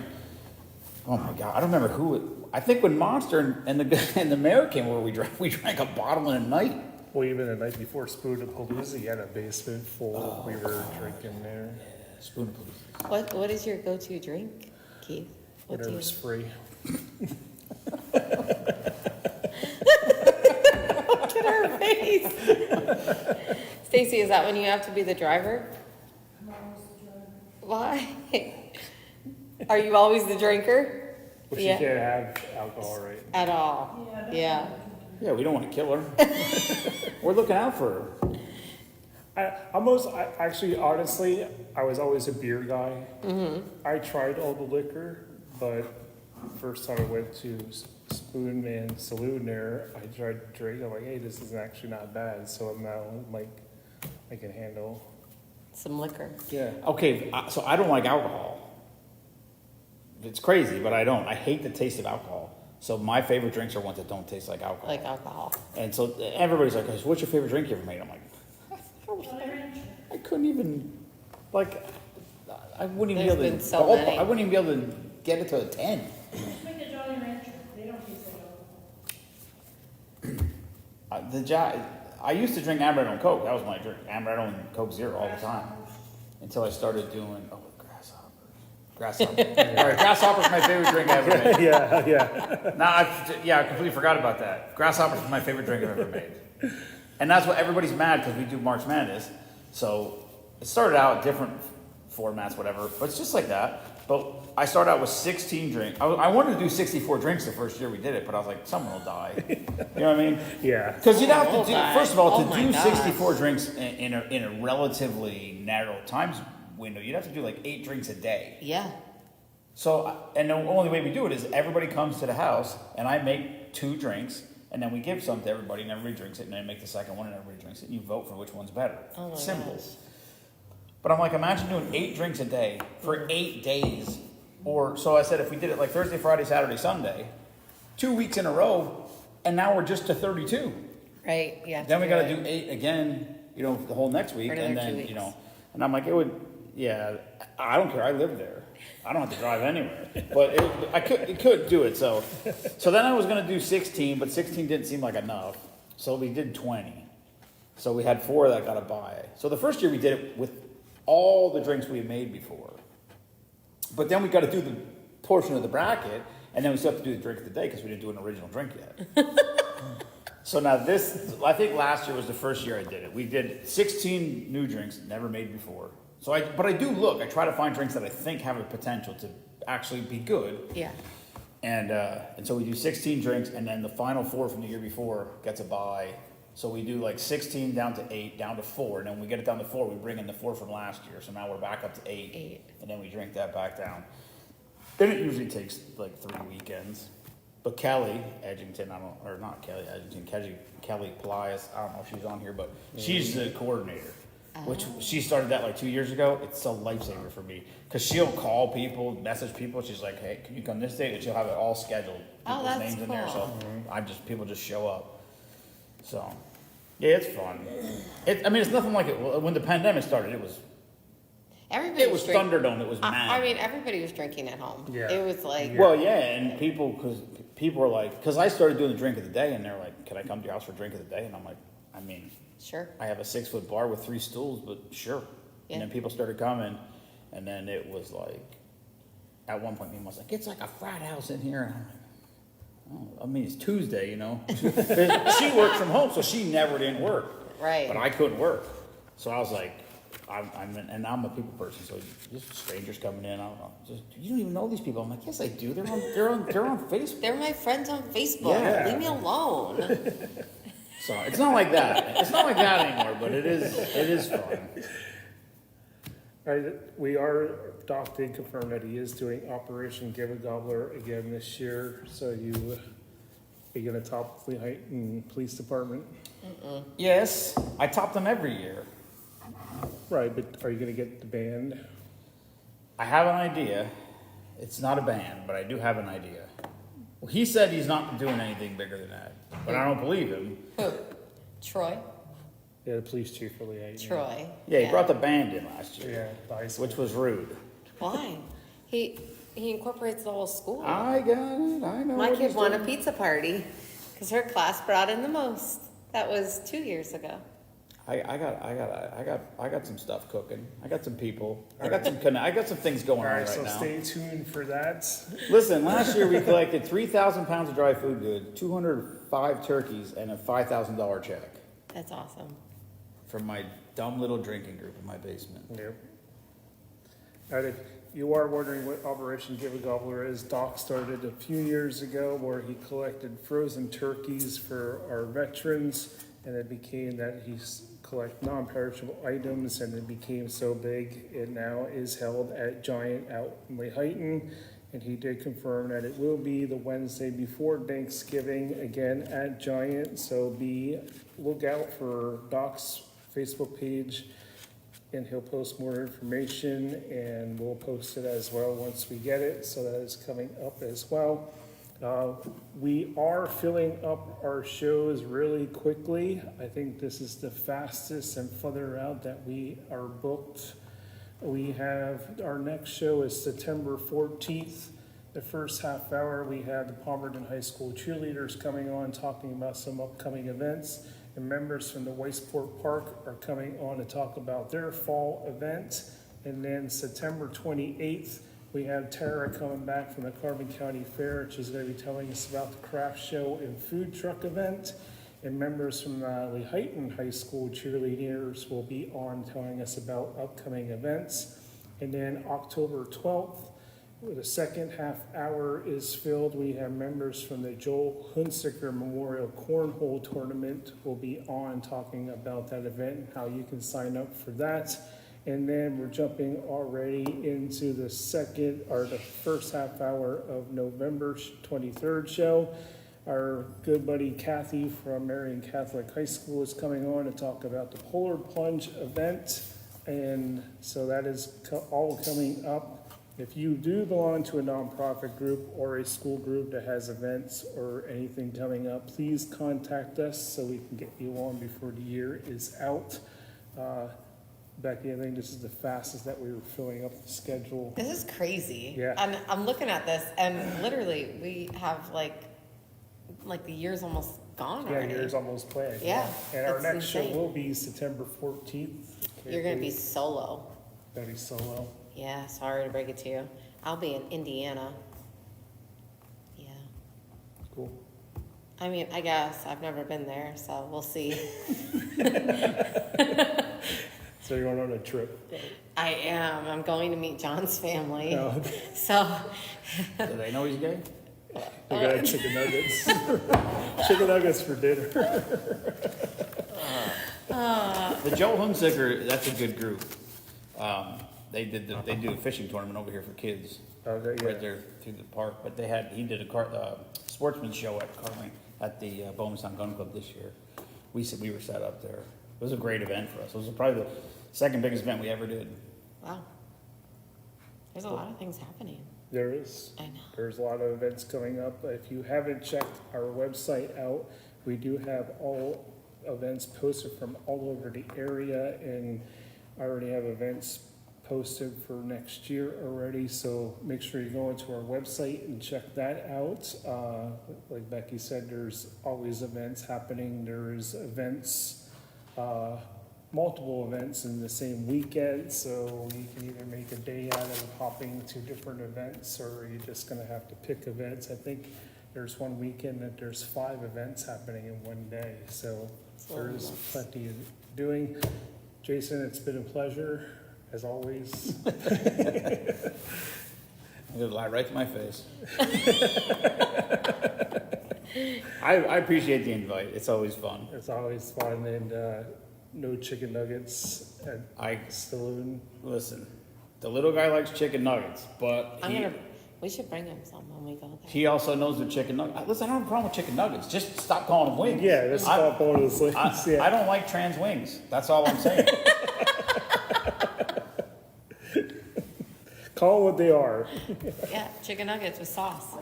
Oh my God, I don't remember I think when Monster and the mayor came over, we drank a bottle in a night. Well, even the night before Spoon and Palooza, you had a basement full. We were drinking there. Spoon, please. What is your go-to drink, Keith? What do you- Whatever's free. Look at her face. Stacy, is that when you have to be the driver? Why? Are you always the drinker? Well, she Yeah. can't have alcohol, right? At all? Yeah. Yeah, we don't want to kill her. We're looking out for her. Actually, honestly, I was always a beer guy. I tried all the liquor, but first time I went to Spoonman Saloon there, I tried to drink. I'm like, hey, this is actually not bad. So now, I can handle. Some liquor. Yeah. Okay, so I don't like alcohol. It's crazy, but I don't. I hate the taste of alcohol. So my favorite drinks are ones that don't taste like alcohol. Like alcohol. And so everybody's like, what's your favorite drink you ever made? I'm like, Jolly Rancher. I couldn't even, like, I wouldn't even There's be able been to, so many. I wouldn't even be able to get it to a 10. Just make a Jolly Rancher. They don't taste like alcohol. I used to drink amaretto and Coke. That was my drink. Amaretto and Coke Zero all the time. Until I started doing, grasshoppers. Grasshoppers. All right, grasshopper's my favorite drink I've ever made. Yeah. I completely forgot about that. Grasshopper's my favorite drink I've ever made. And that's what everybody's mad because we do March Madness. So it started out different formats, whatever, but it's just like that. But I started out with 16 drinks. I wanted to do 64 drinks the first year we did it, but I was like, someone will die. You know what I mean? Yeah. Because you'd have Oh, to do, God. first of all, Oh to my do gosh. 64 drinks in a relatively narrow time window, you'd have to do like 8 drinks a day. Yeah. So, and the only way we do it is everybody comes to the house and I make 2 drinks and then we give some to everybody and everybody drinks it and then I make the second one and everybody drinks it and you vote for which one's better. Oh my Simple. gosh. But I'm like, imagine doing 8 drinks a day for 8 days. Or, so I said if we did it like Thursday, Friday, Saturday, Sunday, 2 weeks in a row, and now we're just to 32. Right, yeah. Then we got to do 8 again, you know, the whole next week. For another And 2 then, weeks. you know, and I'm like, it would, yeah, I don't care. I live there. I don't have to drive anywhere. But it could do it. So then I was going to do 16, but 16 didn't seem like enough. So we did 20. So we had 4 that got a buy. So the first year we did it with all the drinks we had made before. But then we got to do the portion of the bracket, and then we still have to do the drink of the day because we didn't do an original drink yet. So now this, I think last year was the first year I did it. We did 16 new drinks, never made before. But I do look, I try to find drinks that I think have a potential to actually be good. Yeah. And so we do 16 drinks, and then the final 4 from the year before gets a buy. So we do like 16 down to 8, down to 4, and then when we get it down to 4, we bring in the 4 from last year. So now we're back up to 8, and then we drink that back down. Then it usually takes like 3 weekends. But Kelly Edgington, Kelly Plias, I don't know if she's on here, but she's the coordinator. Which she started that like 2 years ago. It's a lifesaver for me because she'll call people, message people. She's like, "Hey, can you come this date?" And she'll have it all scheduled. Oh, People's that's names in there, so cool. people just show up. So, yeah, it's fun. It's nothing like it. When the pandemic started, it was Everybody was drinking. Thunderdome. It was mad. I mean, everybody was drinking at home. Yeah. It was like, Well, yeah, and people were like, because I started doing the drink of the day, and they're like, "Can I come to your house for drink of the day?" And I'm like, I mean, sure. I have a 6-foot bar with 3 stools, but sure. Yeah. And then people started coming, and then it was like, at one point, Mima was like, "It's like a frat house in here." And I'm like, "Oh, I mean, it's Tuesday, you know." She worked from home, so she never didn't work. Right. But I couldn't work, so I was like, and I'm a people person, so just strangers coming in, I don't know, you don't even know these people. I'm like, yes, I do. They're on Facebook. They're my friends on Facebook. Yeah. Leave me alone. So it's not like that. It's not like that anymore, but it is fun. All right, we are, Doc did confirm that he is doing Operation Give a Gobbler again this year. So are you gonna top the Heighton Police Department? Yes, I top them every year. Right, but are you gonna get the band? I have an idea. It's not a band, but I do have an idea. Well, he said he's not doing anything bigger than that, but I don't believe him. Who? Troy? Yeah, the police chief for the Heighton. Troy. Yeah, he brought the band in last year, Yeah, the high school. which was rude. Why? He incorporates the whole school. I got it. I know. My what kid he's won a doing. pizza party because her class brought in the most. That was 2 years ago. I got some stuff cooking. I got some people. I got some things going All on right, right so now. stay tuned for that. Listen, last year we collected 3,000 pounds of dry food goods, 205 turkeys, and a $5,000 check That's awesome. from my dumb little drinking group in my basement. Yep. All right, if you are wondering what Operation Give a Gobbler is, Doc started a few years ago where he collected frozen turkeys for our veterans, and it became that he's collect non-perishable items, and it became so big, it now is held at Giant out in Lehighton, and he did confirm that it will be the Wednesday before Thanksgiving, again at Giant, so look out for Doc's Facebook page, and he'll post more information, and we'll post it as well once we get it, so that is coming up as well. We are filling up our shows really quickly. I think this is the fastest and further out that we are booked. We have, our next show is September 14th. The first half hour, we have the Palmerton High School cheerleaders coming on, talking about some upcoming events. And members from the Weissport Park are coming on to talk about their fall event. And then September 28th, we have Tara coming back from the Carbon County Fair. She's going to be telling us about the craft show and food truck event. And members from the Lehighton High School cheerleaders will be on telling us about upcoming events. And then October 12th, the second half hour is filled. We have members from the Joel Hunziker Memorial Cornhole Tournament will be on talking about that event and how you can sign up for that. And then we're jumping already into the first half hour of November 23rd show. Our good buddy Kathy from Marion Catholic High School is coming on to talk about the Polar Plunge event. And so that is all coming up. If you do belong to a nonprofit group or a school group that has events or anything coming up, please contact us so we can get you on before the year is out. Becky, I think this is the fastest that we were filling up the schedule. This is crazy. Yeah. I'm looking at this, and literally, we have like the year's almost gone Yeah, already. year's almost planned. Yeah, And our that's next show insane. will be September 14th. You're gonna be solo. That'll be solo. Yeah, sorry to break it to you. I'll be in Indiana. Yeah. Cool. I mean, I guess I've never been there, so we'll see. So you're going on a trip. I am. I'm going to meet John's family. Oh, okay. So, Do they know he's gay? We got chicken nuggets. Chicken nuggets for dinner. The Joe Hunziker, that's a good group. They do a fishing tournament over here for kids. Okay, Right yeah. there through the park, but he did a sportsman show at the Bowmanstown Gun Club this year. We were set up there. It was a great event for us. It was probably the second biggest event we ever did. wow. There's a lot of things happening. There is. I know. There's a lot of events coming up. If you haven't checked our website out, we do have all events posted from all over the area, and I already have events posted for next year already, so make sure you go into our website and check that out. Like Becky said, there's always events happening. There's events, multiple events in the same weekend, so you can either make a day out of hopping to different events, or you're just gonna have to pick events. I think there's one weekend that there's 5 events happening in one day, so there's plenty of doing. Jason, it's been a pleasure, as always. It would lie right to my face. I appreciate the invite. It's always fun. It's always fun, and no chicken nuggets at Saloon. Listen, the little guy likes chicken nuggets, but We should bring him some when we go there. he also knows the chicken nuggets. Listen, I don't have a problem with chicken nuggets. Just stop calling them wings. Yeah, let's stop one of those things. Yeah. I don't like trans wings. That's all I'm saying. Call what they are. Yeah, chicken nuggets with sauce.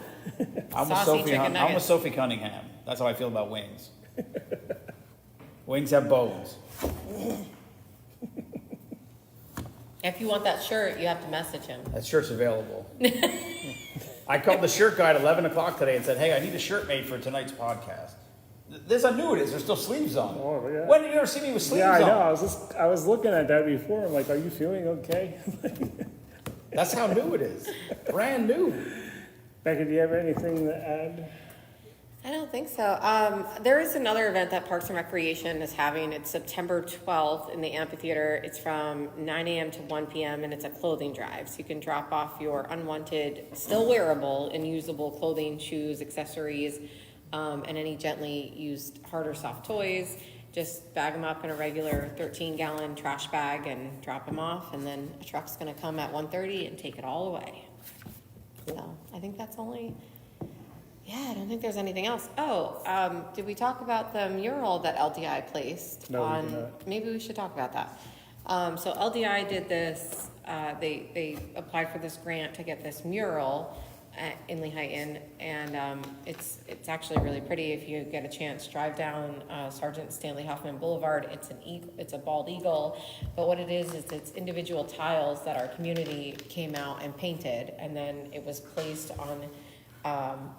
I'm Saucy chicken I'm a nuggets. Sophie Cunningham. That's how I feel about wings. Wings have bones. If you want that shirt, you have to message him. That shirt's available. I called the shirt guy at 11 o'clock today and said, hey, I need a shirt made for tonight's podcast. This, I knew it is. There's still sleeves on. Oh, yeah. When did you ever see me with sleeves Yeah, I on? know. I was looking at that before. I'm like, are you feeling okay? That's how new it is. Brand new. Becca, do you have anything to add? I don't think so. There is another event that Parks and Recreation is having. It's September 12th in the amphitheater. It's from 9 a.m. to 1 p.m. and it's a clothing drive. So you can drop off your unwanted, still wearable and usable clothing, shoes, accessories, and any gently used hard or soft toys. Just bag them up in a regular 13-gallon trash bag and drop them off. And then a truck's going to come at 1:30 and take it all away. So I think that's only... Yeah, I don't think there's anything else. Oh, did we talk about the mural that LDI placed? No, we did not. Maybe we should talk about that. So LDI did this, they applied for this grant to get this mural in Lehighton, and it's actually really pretty. If you get a chance, drive down Sergeant Stanley Hoffman Boulevard. It's a bald eagle, but what it is it's individual tiles that our community came out and painted, and then it was placed on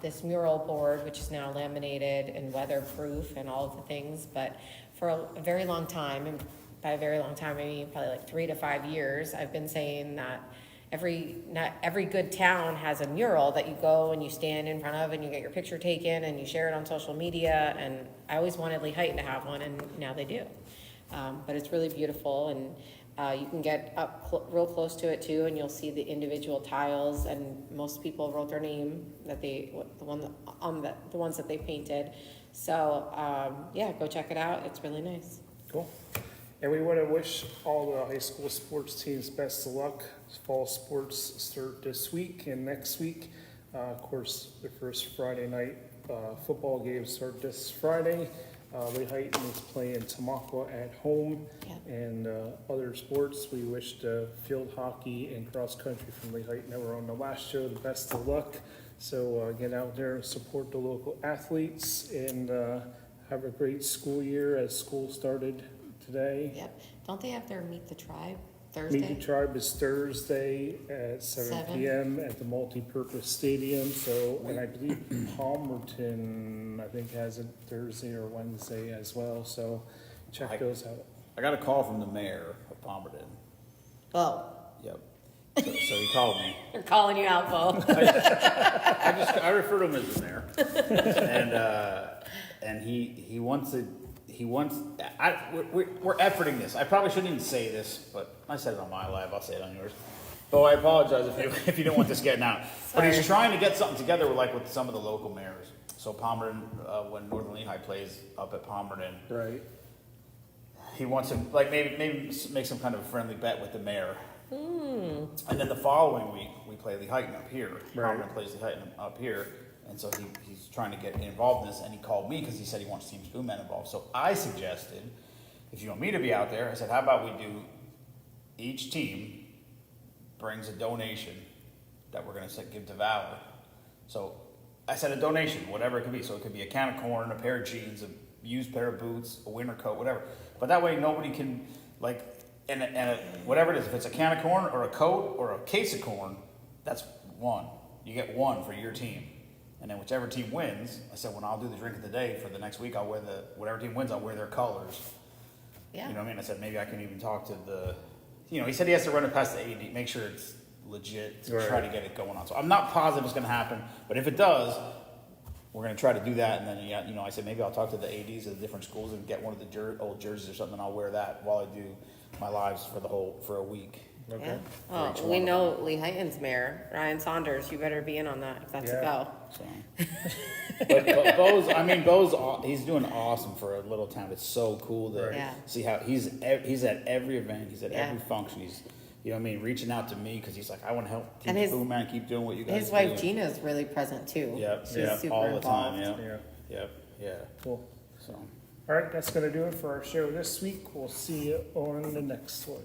this mural board, which is now laminated and weatherproof and all of the things. But for a very long time, and by a very long time I mean probably like 3 to 5 years, I've been saying that not every good town has a mural that you go and you stand in front of and you get your picture taken and you share it on social media. And I always wanted Lehighton to have one, and now they do. But it's really beautiful, and you can get up real close to it too, and you'll see the individual tiles. And most people wrote their name the ones that they painted. So yeah, go check it out. It's really nice. Cool. And we want to wish all the high school sports teams best of luck. Fall sports start this week and next week. Of course, the first Friday night football games start this Friday. Lehighton is playing Tamaqua at home. Yeah. And other sports, we wish the field hockey and cross country from Lehighton that were on the last show the best of luck. So get out there and support the local athletes, and have a great school year as school started today. Yep. Don't they have their Meet the Tribe Thursday? Meet the Tribe is Thursday at 7 p.m. at the multi-purpose stadium. So, and I believe Palmerton, I think, has it Thursday or Wednesday as well. So check those out. I got a call from the mayor of Palmerton. Oh, Yep. So he called me. they're calling you out, Bo. I refer to him as the mayor, and he wants to. We're efforting this. I probably shouldn't even say this, but I said it on my live. I'll say it on yours. So I apologize if you don't want this getting out. But he's trying to get something together with some of the local mayors. So Palmerton, when Northern Lehigh plays up at Palmerton, Right. he wants to maybe make some kind of a friendly bet with the mayor. And then the following week we play Lehighton up here. Right. Palmerton plays Lehighton up here. And so he's trying to get involved in this, and he called me because he said he wants Team Spoonman involved. So I suggested, if you want me to be out there, I said, how about we do, each team brings a donation that we're going to give to Valor. So I said a donation, whatever it could be. So it could be a can of corn, a pair of jeans, a used pair of boots, a winter coat, whatever. But that way nobody can, whatever it is, if it's a can of corn or a coat or a case of corn, that's one. You get one for your team. And then whichever team wins, I said, when I'll do the drink of the day for the next week, I'll wear whatever team wins, I'll wear their colors. Yeah. You know what I mean? I said, maybe I can even talk to he said he has to run it past the AD, make sure it's legit, to try to get it going on. So I'm not positive it's going to happen, but if it does, we're going to try to do that. And then, I said, maybe I'll talk to the ADs of the different schools and get one of the old jerseys or something, and I'll wear that while I do my lives for a week. Okay. Yeah. For each Oh, we know Lehighton's mayor, Ryan Saunders. You better be in on that if that's a go. So. but Bo's he's doing awesome for a little town. It's so cool to see how he's at every event, he's at every function. He's reaching out to me because he's like, I want to help Team Spoonman keep doing what you guys do. His wife Gina's really present too. Yep, She's super all the involved. time. Yeah. Cool. So. All right, that's going to do it for our show this week. We'll see you on the next one.